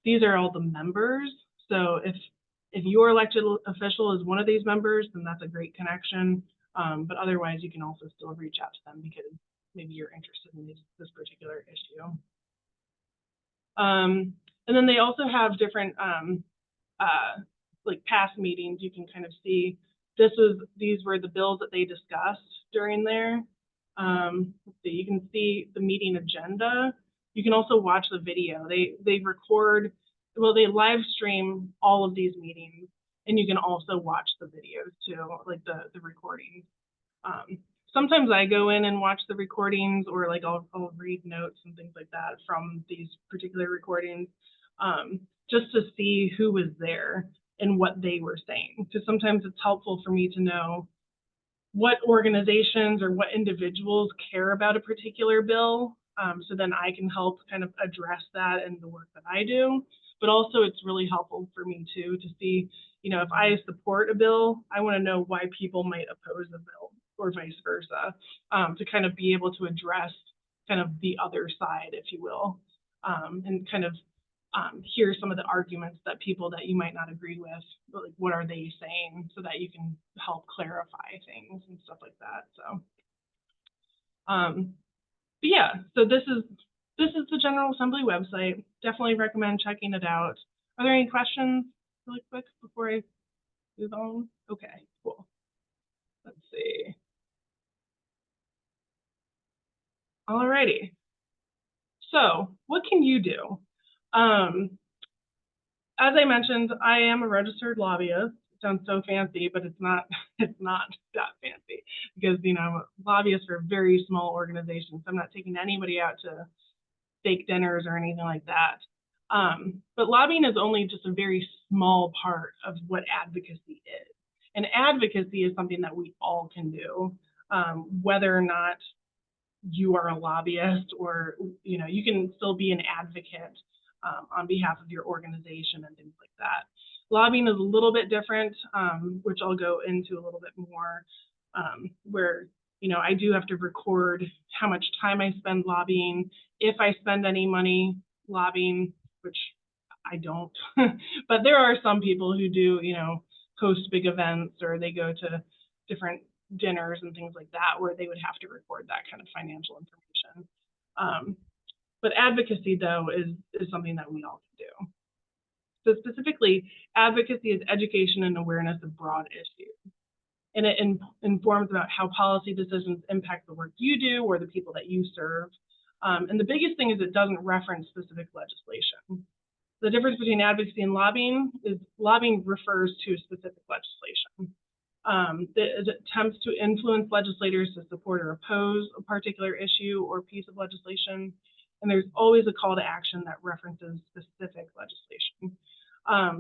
These are all the members. So if your elected official is one of these members, then that's a great connection. But otherwise, you can also still reach out to them because maybe you're interested in this particular issue. And then they also have different like past meetings. You can kind of see these were the bills that they discussed during there. Let's see, you can see the meeting agenda. You can also watch the video. They live stream all of these meetings, and you can also watch the videos too, like the recordings. Sometimes I go in and watch the recordings, or like I'll read notes and things like that from these particular recordings, just to see who was there and what they were saying. Because sometimes it's helpful for me to know what organizations or what individuals care about a particular bill, so then I can help kind of address that in the work that I do. But also it's really helpful for me too to see, if I support a bill, I want to know why people might oppose a bill or vice versa, to kind of be able to address kind of the other side, if you will, and kind of hear some of the arguments that people that you might not agree with, but like what are they saying, so that you can help clarify things and stuff like that. So, but yeah, so this is the General Assembly website. Definitely recommend checking it out. Are there any questions really quick before I move on? Okay, cool. Let's see. Alrighty. So what can you do? As I mentioned, I am a registered lobbyist. It sounds so fancy, but it's not that fancy, because I'm a lobbyist for a very small organization. So I'm not taking anybody out to fake dinners or anything like that. But lobbying is only just a very small part of what advocacy is. And advocacy is something that we all can do, whether or not you are a lobbyist, or you can still be an advocate on behalf of your organization and things like that. Lobbying is a little bit different, which I'll go into a little bit more, where I do have to record how much time I spend lobbying, if I spend any money lobbying, which I don't. But there are some people who do, host big events, or they go to different dinners and things like that, where they would have to record that kind of financial information. But advocacy, though, is something that we all can do. So specifically, advocacy is education and awareness of broad issues. And it informs about how policy decisions impact the work you do or the people that you serve. And the biggest thing is it doesn't reference specific legislation. The difference between advocacy and lobbying is lobbying refers to specific legislation. that attempts to influence legislators to support or oppose a particular issue or piece of legislation. And there's always a call to action that references specific legislation.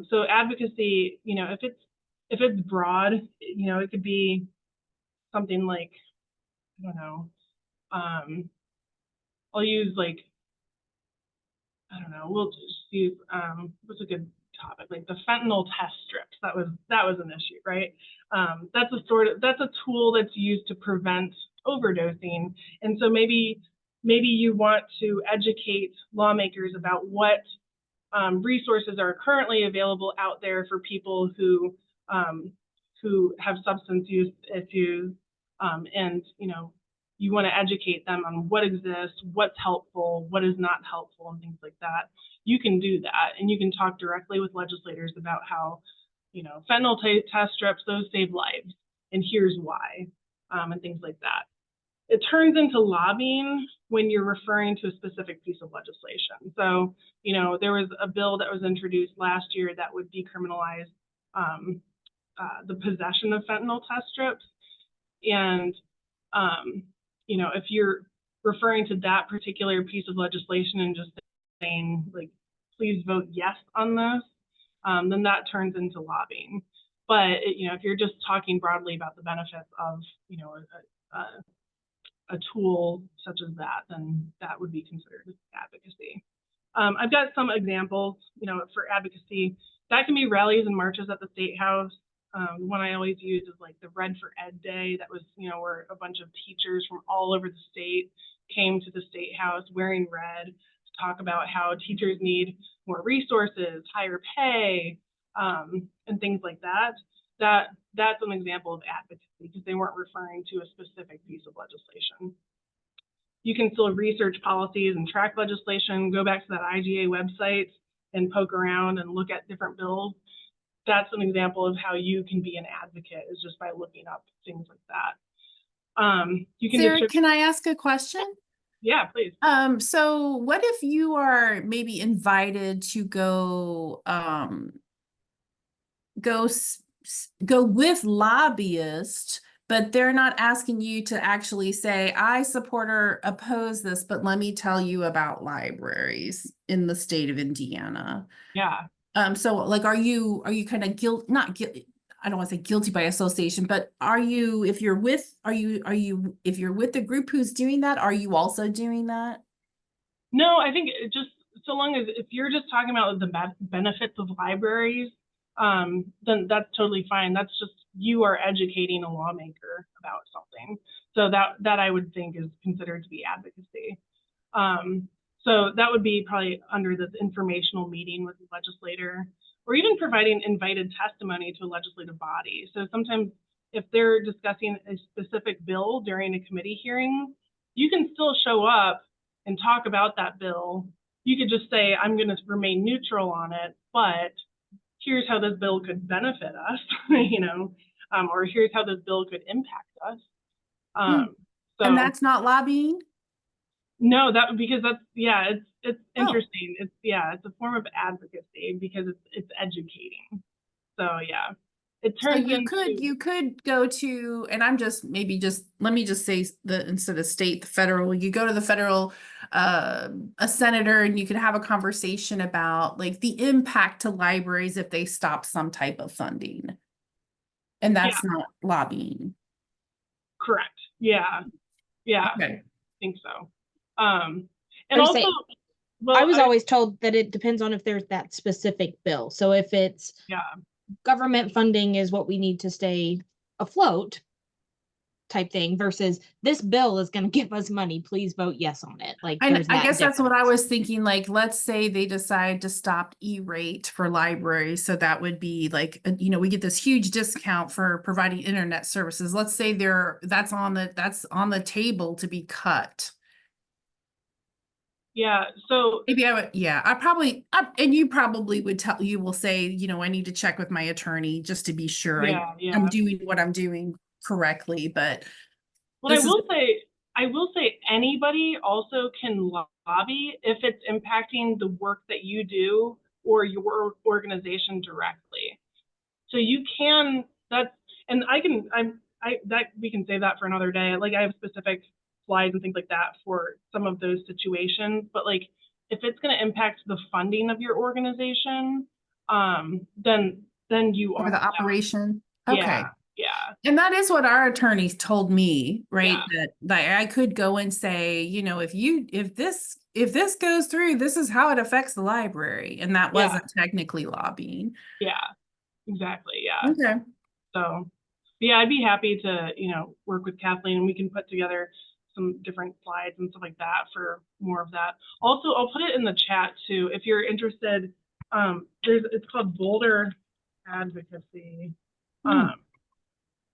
So advocacy, you know, if it's broad, you know, it could be something like, I don't know, I'll use like, I don't know, we'll just use, what's a good topic, like the fentanyl test strips. That was an issue, right? That's a tool that's used to prevent overdosing. And so maybe you want to educate lawmakers about what resources are currently available out there for people who have substance use issues, and you know, you want to educate them on what exists, what's helpful, what is not helpful, and things like that. You can do that, and you can talk directly with legislators about how, you know, fentanyl test strips, those save lives, and here's why, and things like that. It turns into lobbying when you're referring to a specific piece of legislation. So, you know, there was a bill that was introduced last year that would decriminalize the possession of fentanyl test strips. And, you know, if you're referring to that particular piece of legislation and just saying, like, please vote yes on this, then that turns into lobbying. But, you know, if you're just talking broadly about the benefits of, you know, a tool such as that, then that would be considered advocacy. I've got some examples, you know, for advocacy. That can be rallies and marches at the State House. One I always use is like the Red for Ed Day. That was, you know, where a bunch of teachers from all over the state came to the State House wearing red to talk about how teachers need more resources, higher pay, and things like that. That's an example of advocacy because they weren't referring to a specific piece of legislation. You can still research policies and track legislation, go back to that IGA website and poke around and look at different bills. That's an example of how you can be an advocate, is just by looking up things like that. You can Sarah, can I ask a question? Yeah, please. So what if you are maybe invited to go go with lobbyists, but they're not asking you to actually say, I support or oppose this, but let me tell you about libraries in the state of Indiana. Yeah. So like, are you kind of not guilty, I don't want to say guilty by association, but are you, if you're with the group who's doing that, are you also doing that? No, I think it just, so long as, if you're just talking about the benefits of libraries, then that's totally fine. That's just, you are educating a lawmaker about something. So that I would think is considered to be advocacy. So that would be probably under this informational meeting with the legislator, or even providing invited testimony to a legislative body. So sometimes if they're discussing a specific bill during a committee hearing, you can still show up and talk about that bill. You could just say, I'm going to remain neutral on it, but here's how this bill could benefit us, you know, or here's how this bill could impact us. So, and that's not lobbying? No, because that's, yeah, it's interesting. It's, yeah, it's a form of advocacy because it's educating. So yeah, it turns So you could go to, and I'm just, let me just say instead of state, the federal, you go to the federal, a senator, and you could have a conversation about like the impact to libraries if they stop some type of funding. And that's not lobbying. Correct. Yeah. Yeah. Okay. I think so. And also, well, I was always told that it depends on if there's that specific bill. So if it's government funding is what we need to stay afloat type thing versus this bill is going to give us money, please vote yes on it. Like, I guess that's what I was thinking. Like, let's say they decide to stop E-rate for libraries. So that would be like, you know, we get this huge discount for providing internet services. Let's say that's on the table to be cut. Yeah. So maybe I would, and you probably will say, you know, I need to check with my attorney just to be sure I'm doing what I'm doing correctly. But what I will say anybody also can lobby if it's impacting the work that you do or your organization directly. So you can, and we can save that for another day. Like I have specific slides and things like that for some of those situations, but like if it's going to impact the funding of your organization, then you Or are the operation? Yeah, Okay. yeah, And that is what our attorneys told me, right? Yeah. That I could go and say, you know, if this goes through, this is how it affects the library. And that Yeah. wasn't technically lobbying. yeah, exactly. Yeah. Okay. So, yeah, I'd be happy to, work with Kathleen and we can put together some different slides and stuff like that for more of that. Also, I'll put it in the chat too, if you're interested. It's called Boulder Advocacy.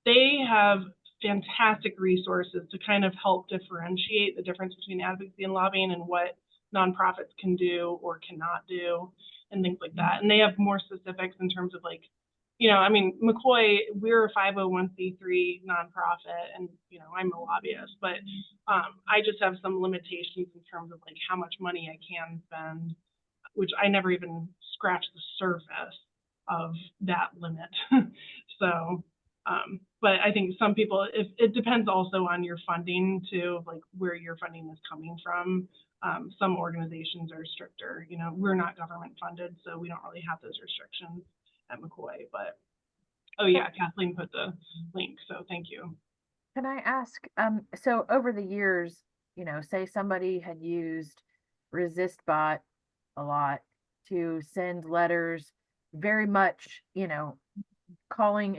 They have fantastic resources to kind of help differentiate the difference between advocacy and lobbying and what nonprofits can do or cannot do and things like that. And they have more specifics in terms of like, MCCOY, we're a 501c3 nonprofit and, I'm a lobbyist, but I just have some limitations in terms of like how much money I can spend, which I never even scratched the surface of that limit. So, but I think some people, it depends also on your funding too, like where your funding is coming from. Some organizations are stricter, we're not government funded, so we don't really have those restrictions at MCCOY, but oh yeah, Kathleen put the link, so thank you. Can I ask, so over the years, say somebody had used ResistBot a lot to send letters very much, calling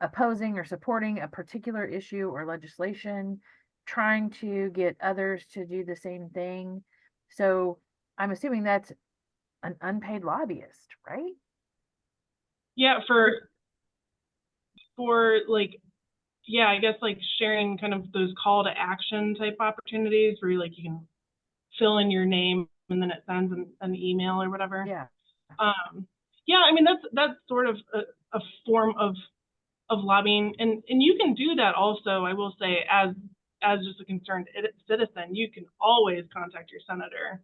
opposing or supporting a particular issue or legislation, trying to get others to do the same thing. So I'm assuming that's an unpaid lobbyist, right? Yeah, for like, yeah, I guess like sharing kind of those call to action type opportunities where you can fill in your name and then it sends an email or whatever. Yeah. Yeah, I mean that's sort of a form of lobbying, and you can do that also. I will say, as just a concerned citizen, you can always contact your senator.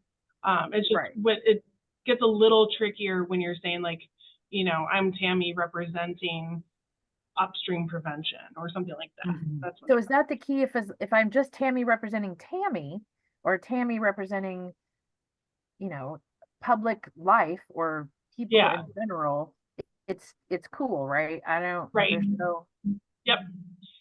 It's just Right. it gets a little trickier when you're saying like, I'm Tammy representing Upstream prevention or something like that. That's So is that the key? If I'm just Tammy representing Tammy, or Tammy representing, public life or people Yeah. in general, it's cool, right? I don't. Right. There's no. Yep.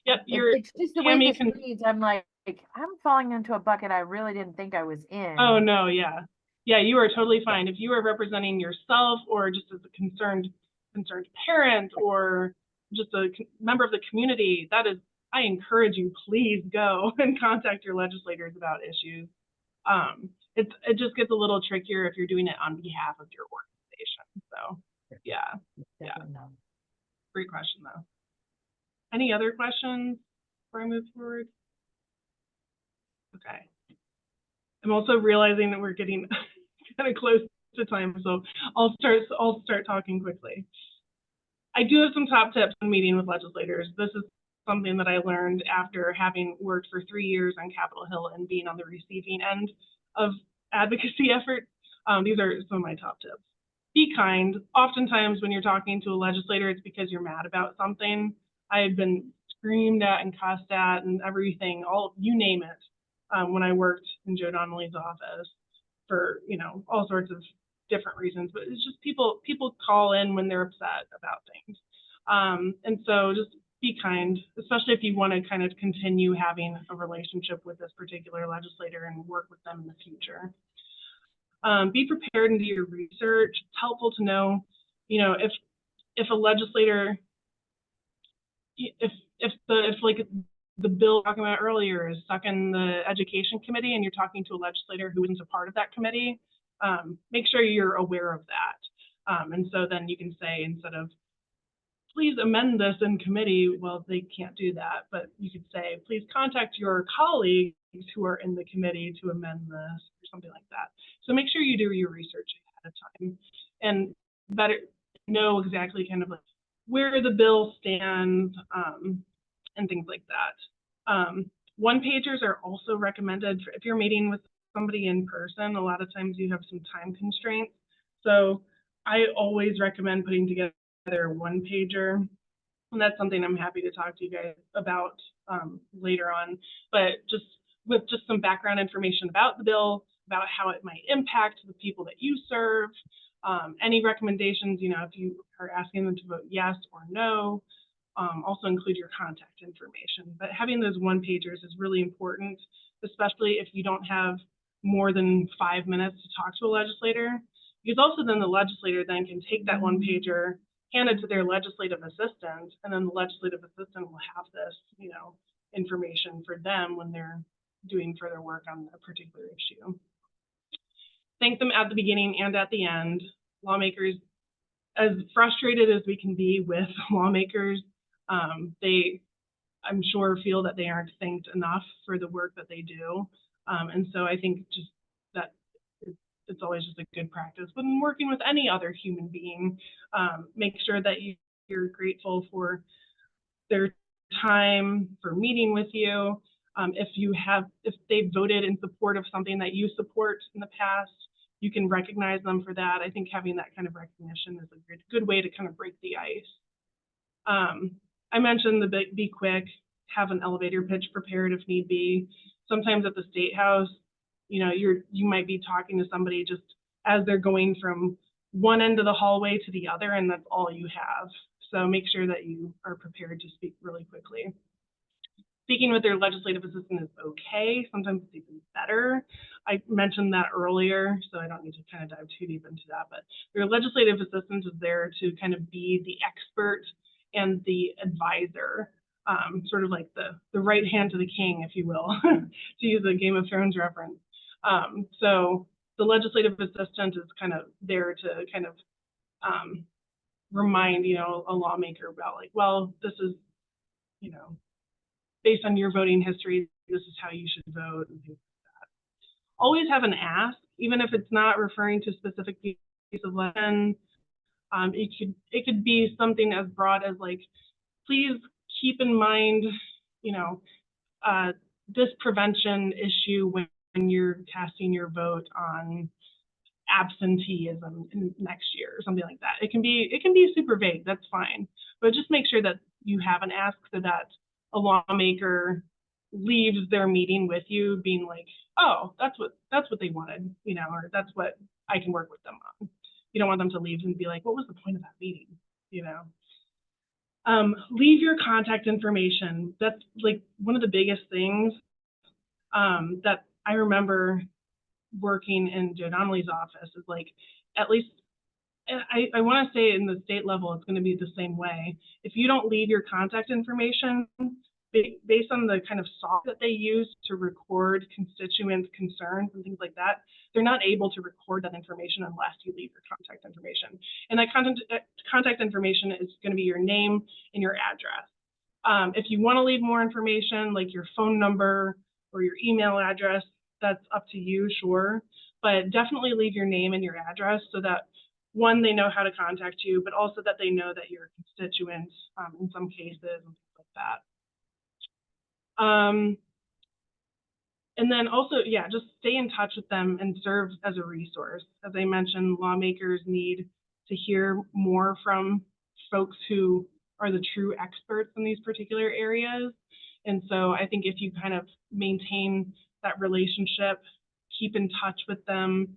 It's just the way Tammy this reads. I'm like, I'm falling into a bucket I really didn't think I was in. Oh no, yeah. Yeah, you are totally fine. If you are representing yourself or just as a concerned parent or just a member of the community, I encourage you, please go and contact your legislators about issues. It just gets a little trickier if you're doing it on behalf of your organization. So yeah. Great question though. Any other questions before I move forward? Okay. I'm also realizing that we're getting kind of close to time, so I'll start talking quickly. I do have some top tips on meeting with legislators. This is something that I learned after having worked for 3 years on Capitol Hill and being on the receiving end of advocacy efforts. These are some of my top tips. Be kind. Oftentimes when you're talking to a legislator, it's because you're mad about something. I've been screamed at and cussed at and everything, you name it, when I worked in Joe Donnelly's office for, all sorts of different reasons, but it's just people call in when they're upset about things. And so just be kind, especially if you want to kind of continue having a relationship with this particular legislator and work with them in the future. Be prepared and do your research. It's helpful to know, if a legislator, if the bill talking about earlier is stuck in the education committee and you're talking to a legislator who isn't a part of that committee, make sure you're aware of that. And so then you can say, instead of please amend this in committee, well, they can't do that, but you could say, please contact your colleagues who are in the committee to amend this or something like that. So make sure you do your research ahead of time and better know exactly kind of like where the bill stands, and things like that. One-pagers are also recommended if you're meeting with somebody in person. A lot of times you have some time constraints. So I always recommend putting together a one-pager And that's something I'm happy to talk to you guys about later on. But with some background information about the bill, about how it might impact the people that you serve, any recommendations, if you are asking them to vote yes or no, also include your contact information. But having those one-pagers is really important, especially if you don't have more than 5 minutes to talk to a legislator, because also then the legislator then can take that one-pager, hand it to their legislative assistant, and then the legislative assistant will have this, information for them when they're doing further work on a particular issue. Thank them at the beginning and at the end. Lawmakers, as frustrated as we can be with lawmakers, they, I'm sure, feel that they aren't thanked enough for the work that they do. And so I think just that it's always just a good practice when working with any other human being. Make sure that you're grateful for their time, for meeting with you. If they voted in support of something that you support in the past, you can recognize them for that. I think having that kind of recognition is a good way to kind of break the ice. I mentioned the be quick, have an elevator pitch prepared if need be. Sometimes at the State House, you might be talking to somebody just as they're going from one end of the hallway to the other, and that's all you have. So make sure that you are prepared to speak really quickly. Speaking with their legislative assistant is okay. Sometimes it's even better. I mentioned that earlier, so I don't need to kind of dive too deep into that, but their legislative assistant is there to kind of be the expert and the advisor, sort of like the right hand to the king, if you will, to use a Game of Thrones reference. So the legislative assistant is kind of there to kind of remind, a lawmaker about like, well, this is, based on your voting history, this is how you should vote and things like that. Always have an ask, even if it's not referring to a specific piece of legislation. It could be something as broad as like, please keep in mind, this prevention issue when you're casting your vote on absenteeism next year or something like that. It can be super vague, that's fine. But just make sure that you have an ask so that a lawmaker leaves their meeting with you being like, oh, that's what they wanted, or that's what I can work with them on. You don't want them to leave and be like, what was the point of that meeting, Leave your contact information. That's like one of the biggest things that I remember working in Joe Donnelly's office is like, at least I want to say in the state level, it's going to be the same way. If you don't leave your contact information, based on the kind of software that they use to record constituent concerns and things like that, they're not able to record that information unless you leave your contact information. And that contact information is going to be your name and your address. If you want to leave more information, like your phone number or your email address, that's up to you, sure. But definitely leave your name and your address so that, one, they know how to contact you, but also that they know that you're a constituent in some cases and things like that. And then also, yeah, just stay in touch with them and serve as a resource. As I mentioned, lawmakers need to hear more from folks who are the true experts in these particular areas. And so I think if you kind of maintain that relationship, keep in touch with them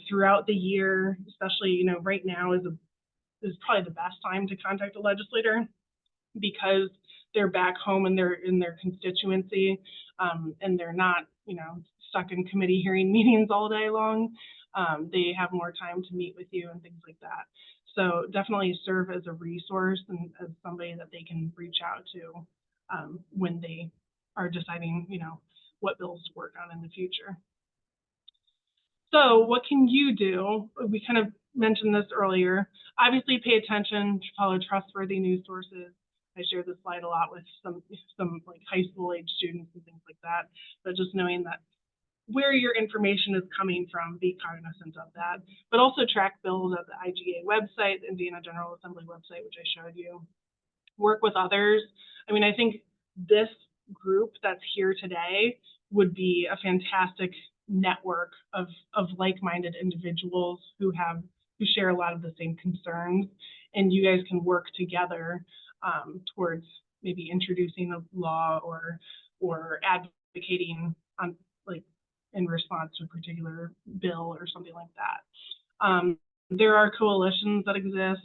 throughout the year, especially, right now is probably the best time to contact a legislator because they're back home and they're in their constituency and they're not, stuck in committee hearing meetings all day long. They have more time to meet with you and things like that. So definitely serve as a resource and as somebody that they can reach out to when they are deciding, what bills to work on in the future. So what can you do? We kind of mentioned this earlier. Obviously, pay attention, follow trustworthy news sources. I share this slide a lot with some like high school age students and things like that. But just knowing that where your information is coming from, be cognizant of that. But also track bills at the IGA website, the Indiana General Assembly website, which I showed you. Work with others. I mean, I think this group that's here today would be a fantastic network of like-minded individuals who share a lot of the same concerns, and you guys can work together towards maybe introducing a law or advocating on like in response to a particular bill or something like that. There are coalitions that exist.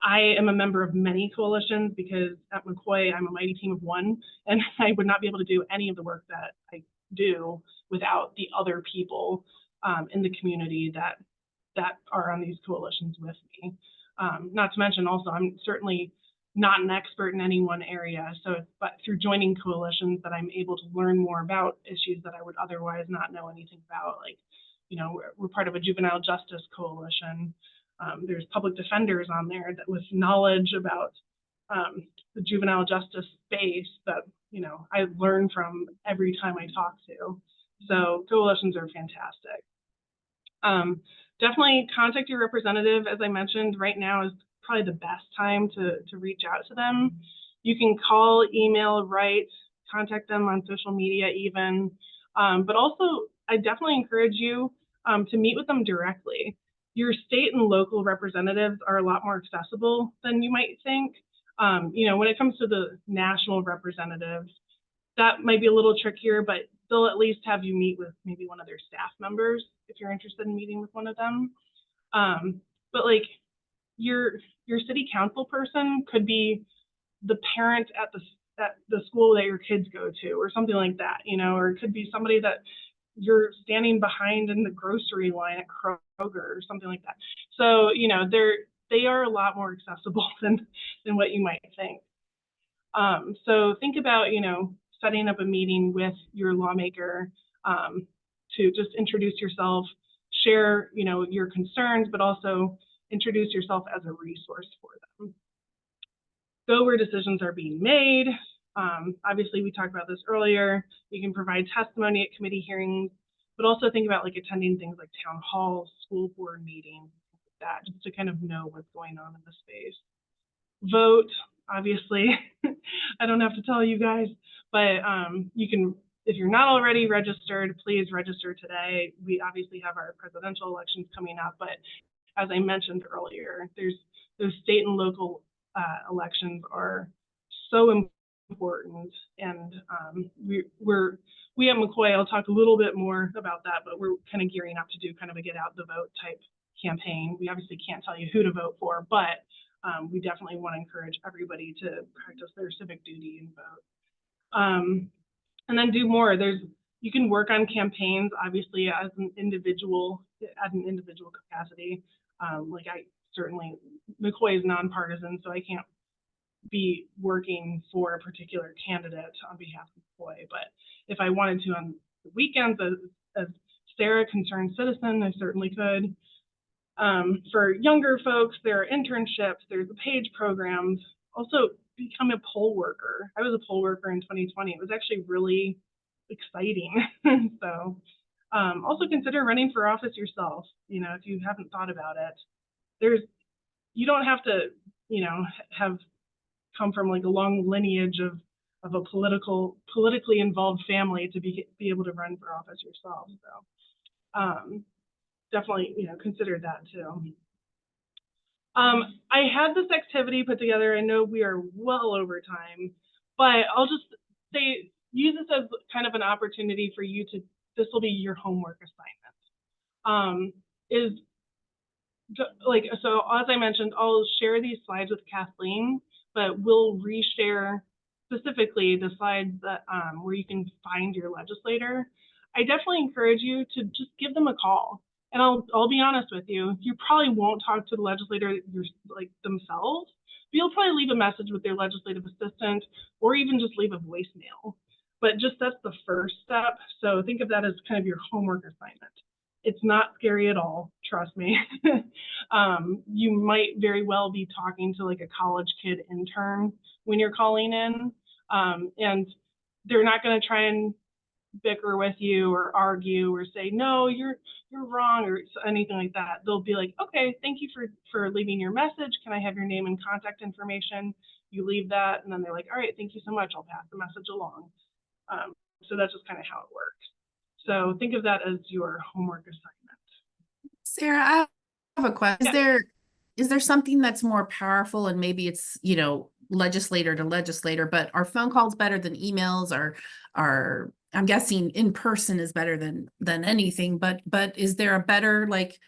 I am a member of many coalitions because at MCCOY, I'm a mighty team of one, and I would not be able to do any of the work that I do without the other people in the community that are on these coalitions with me. Not to mention also, I'm certainly not an expert in any one area. But through joining coalitions that I'm able to learn more about issues that I would otherwise not know anything about. Like, we're part of a juvenile justice coalition. There's public defenders on there that with knowledge about the juvenile justice space that, I learn from every time I talk to. So coalitions are fantastic. Definitely contact your representative. As I mentioned, right now is probably the best time to reach out to them. You can call, email, write, contact them on social media even. But also, I definitely encourage you to meet with them directly. Your state and local representatives are a lot more accessible than you might think. When it comes to the national representatives, that might be a little trickier, but they'll at least have you meet with maybe one of their staff members if you're interested in meeting with one of them. But like your city council person could be the parent at the school that your kids go to or something like that, or it could be somebody that you're standing behind in the grocery line at Kroger or something like that. So, they are a lot more accessible than what you might think. So think about, setting up a meeting with your lawmaker to just introduce yourself, share, your concerns, but also introduce yourself as a resource for them. Go where decisions are being made. Obviously, we talked about this earlier. You can provide testimony at committee hearings, but also think about like attending things like town halls, school board meetings, like that, just to kind of know what's going on in the space. Vote, obviously. I don't have to tell you guys, but you can, if you're not already registered, please register today. We obviously have our presidential elections coming up, but as I mentioned earlier, those state and local elections are so important, and we at MCCOY, I'll talk a little bit more about that, but we're kind of gearing up to do kind of a get out the vote type campaign. We obviously can't tell you who to vote for, but we definitely want to encourage everybody to practice their civic duty and vote. And then do more. You can work on campaigns, obviously, as an individual capacity. Like MCCOY is nonpartisan, so I can't be working for a particular candidate on behalf of MCCOY. But if I wanted to on the weekends, as Sarah, concerned citizen, I certainly could. For younger folks, there are internships, there's the PAGE programs. Also, become a poll worker. I was a poll worker in 2020. It was actually really exciting. So also consider running for office yourself, if you haven't thought about it. You don't have to, have come from like a long lineage of a politically involved family to be able to run for office yourself. So definitely, consider that too. I had this activity put together. I know we are well over time, but I'll just say, use this as kind of an opportunity for you to, this will be your homework assignment. So as I mentioned, I'll share these slides with Kathleen, but we'll reshare specifically the slides that where you can find your legislator. I definitely encourage you to just give them a call. And I'll be honest with you, you probably won't talk to the legislator themselves, but you'll probably leave a message with their legislative assistant or even just leave a voicemail. But just that's the first step. So think of that as kind of your homework assignment. It's not scary at all, trust me. You might very well be talking to like a college kid intern when you're calling in, and they're not going to try and bicker with you or argue or say, no, you're wrong or anything like that. They'll be like, okay, thank you for leaving your message. Can I have your name and contact information? You leave that, and then they're like, all right, thank you so much. I'll pass the message along. So that's just kind of how it works. So think of that as your homework assignment. Sarah, I have a question. Yeah. is there something that's more powerful, and maybe it's, you know, legislator to legislator, but are phone calls better than emails, or are, I'm guessing in person is better than anything, but is there a better, like,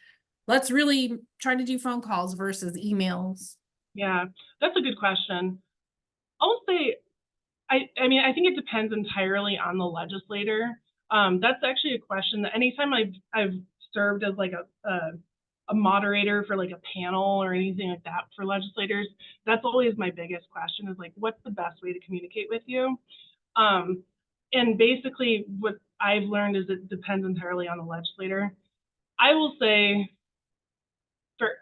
let's really try to do phone calls versus emails? Yeah, that's a good question. I'll say, I mean, I think it depends entirely on the legislator. That's actually a question that anytime I've served as like a moderator for like a panel or anything like that for legislators, that's always my biggest question, is like, what's the best way to communicate with you? And basically what I've learned is it depends entirely on the legislator. I will say,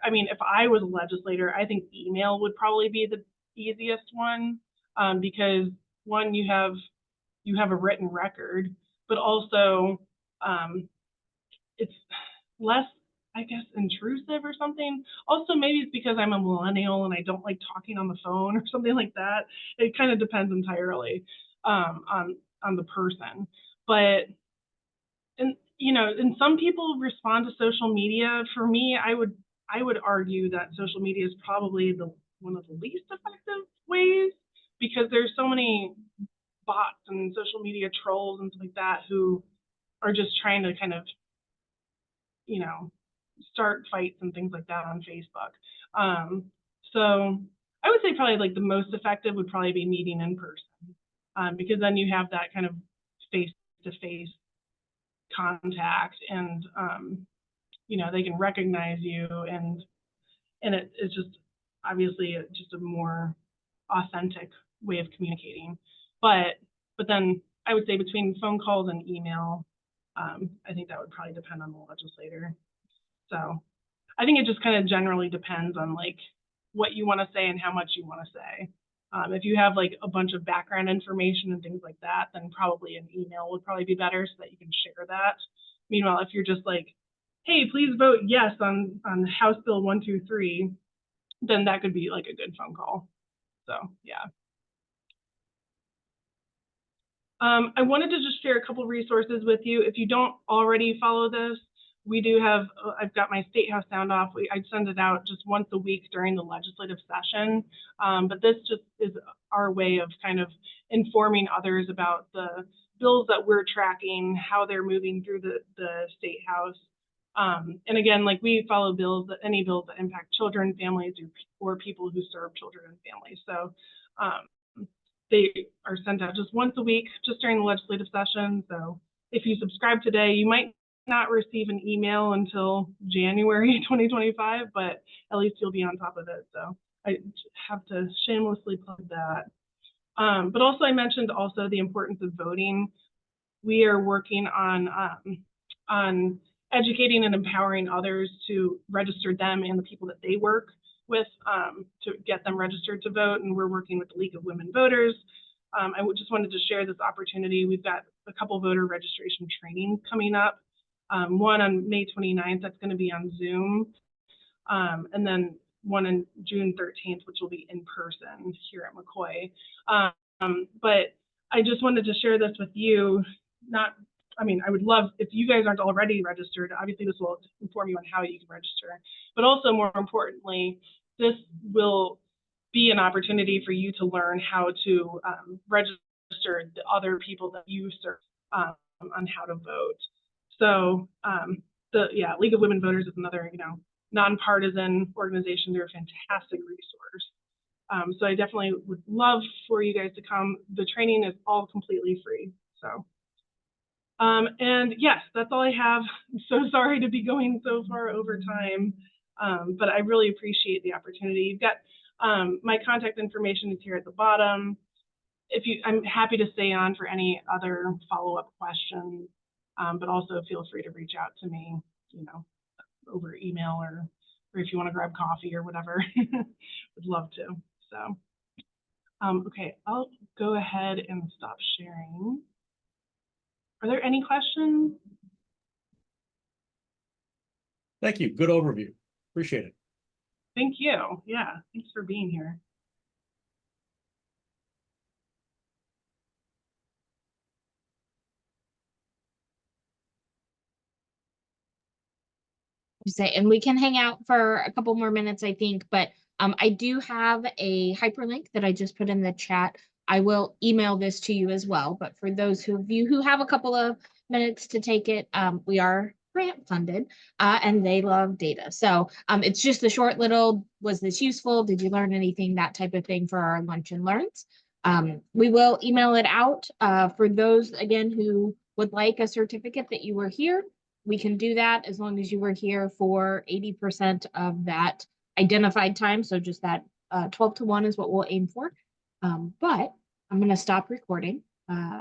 I mean, if I was a legislator, I think email would probably be the easiest one, because one, you have a written record, but also it's less, I guess, intrusive or something. Also, maybe it's because I'm a millennial and I don't like talking on the phone or something like that. It kind of depends entirely on the person. But, and you know, and some people respond to social media. For me, I would argue that social media is probably one of the least effective ways, because there's so many bots and social media trolls and stuff like that who are just trying to kind of, you know, start fights and things like that on Facebook. So I would say probably like the most effective would probably be meeting in person, because then you have that kind of face-to-face contact, and you know, they can recognize you, and it's just obviously just a more authentic way of communicating. But then I would say between phone calls and email, I think that would probably depend on the legislator. So I think it just kind of generally depends on like what you want to say and how much you want to say. If you have like a bunch of background information and things like that, then probably an email would probably be better so that you can share that. Meanwhile, if you're just like, hey, please vote yes on House Bill 123, then that could be like a good phone call. So yeah. I wanted to just share a couple resources with you. If you don't already follow this, we do have, I've got my State House Sound Off. I send it out just once a week during the legislative session. But this just is our way of kind of informing others about the bills that we're tracking, how they're moving through the State House. And again, like, we follow bills, any bills that impact children, families, or people who serve children and families. So they are sent out just once a week, just during the legislative session. So if you subscribe today, you might not receive an email until January 2025, but at least you'll be on top of it. So I have to shamelessly plug that. But also, I mentioned also the importance of voting. We are working on educating and empowering others to register them and the people that they work with, to get them registered to vote. And we're working with the League of Women Voters. I just wanted to share this opportunity. We've got a couple voter registration trainings coming up. One on May 29th, that's going to be on Zoom. And then one on June 13th, which will be in person here at MCCOY. But I just wanted to share this with you. I mean, I would love if you guys aren't already registered. Obviously, this will inform you on how you can register. But also, more importantly, this will be an opportunity for you to learn how to register the other people that you serve on how to vote. So the League of Women Voters is another, you know, nonpartisan organization. They're a fantastic resource. So I definitely would love for you guys to come. The training is all completely free. So. And yes, that's all I have. I'm so sorry to be going so far over time, but I really appreciate the opportunity. You've got my contact information is here at the bottom. I'm happy to stay on for any other follow-up questions, but also feel free to reach out to me, you know, over email or if you want to grab coffee or whatever. Would love to. So, okay, I'll go ahead and stop sharing. Are there any questions? Thank you. Good overview. Appreciate it. Thank you. Yeah, thanks for being here. say, and we can hang out for a couple more minutes, I think, but I do have a hyperlink that I just put in the chat. I will email this to you as well, but for those of you who have a couple of minutes to take it, we are grant funded and they love data. So it's just a short little, was this useful? Did you learn anything? That type of thing for our lunch and learns. We will email it out for those, again, who would like a certificate that you were here. We can do that as long as you were here for 80% of that identified time. So just that 12 to 1 is what we'll aim for. But I'm going to stop recording.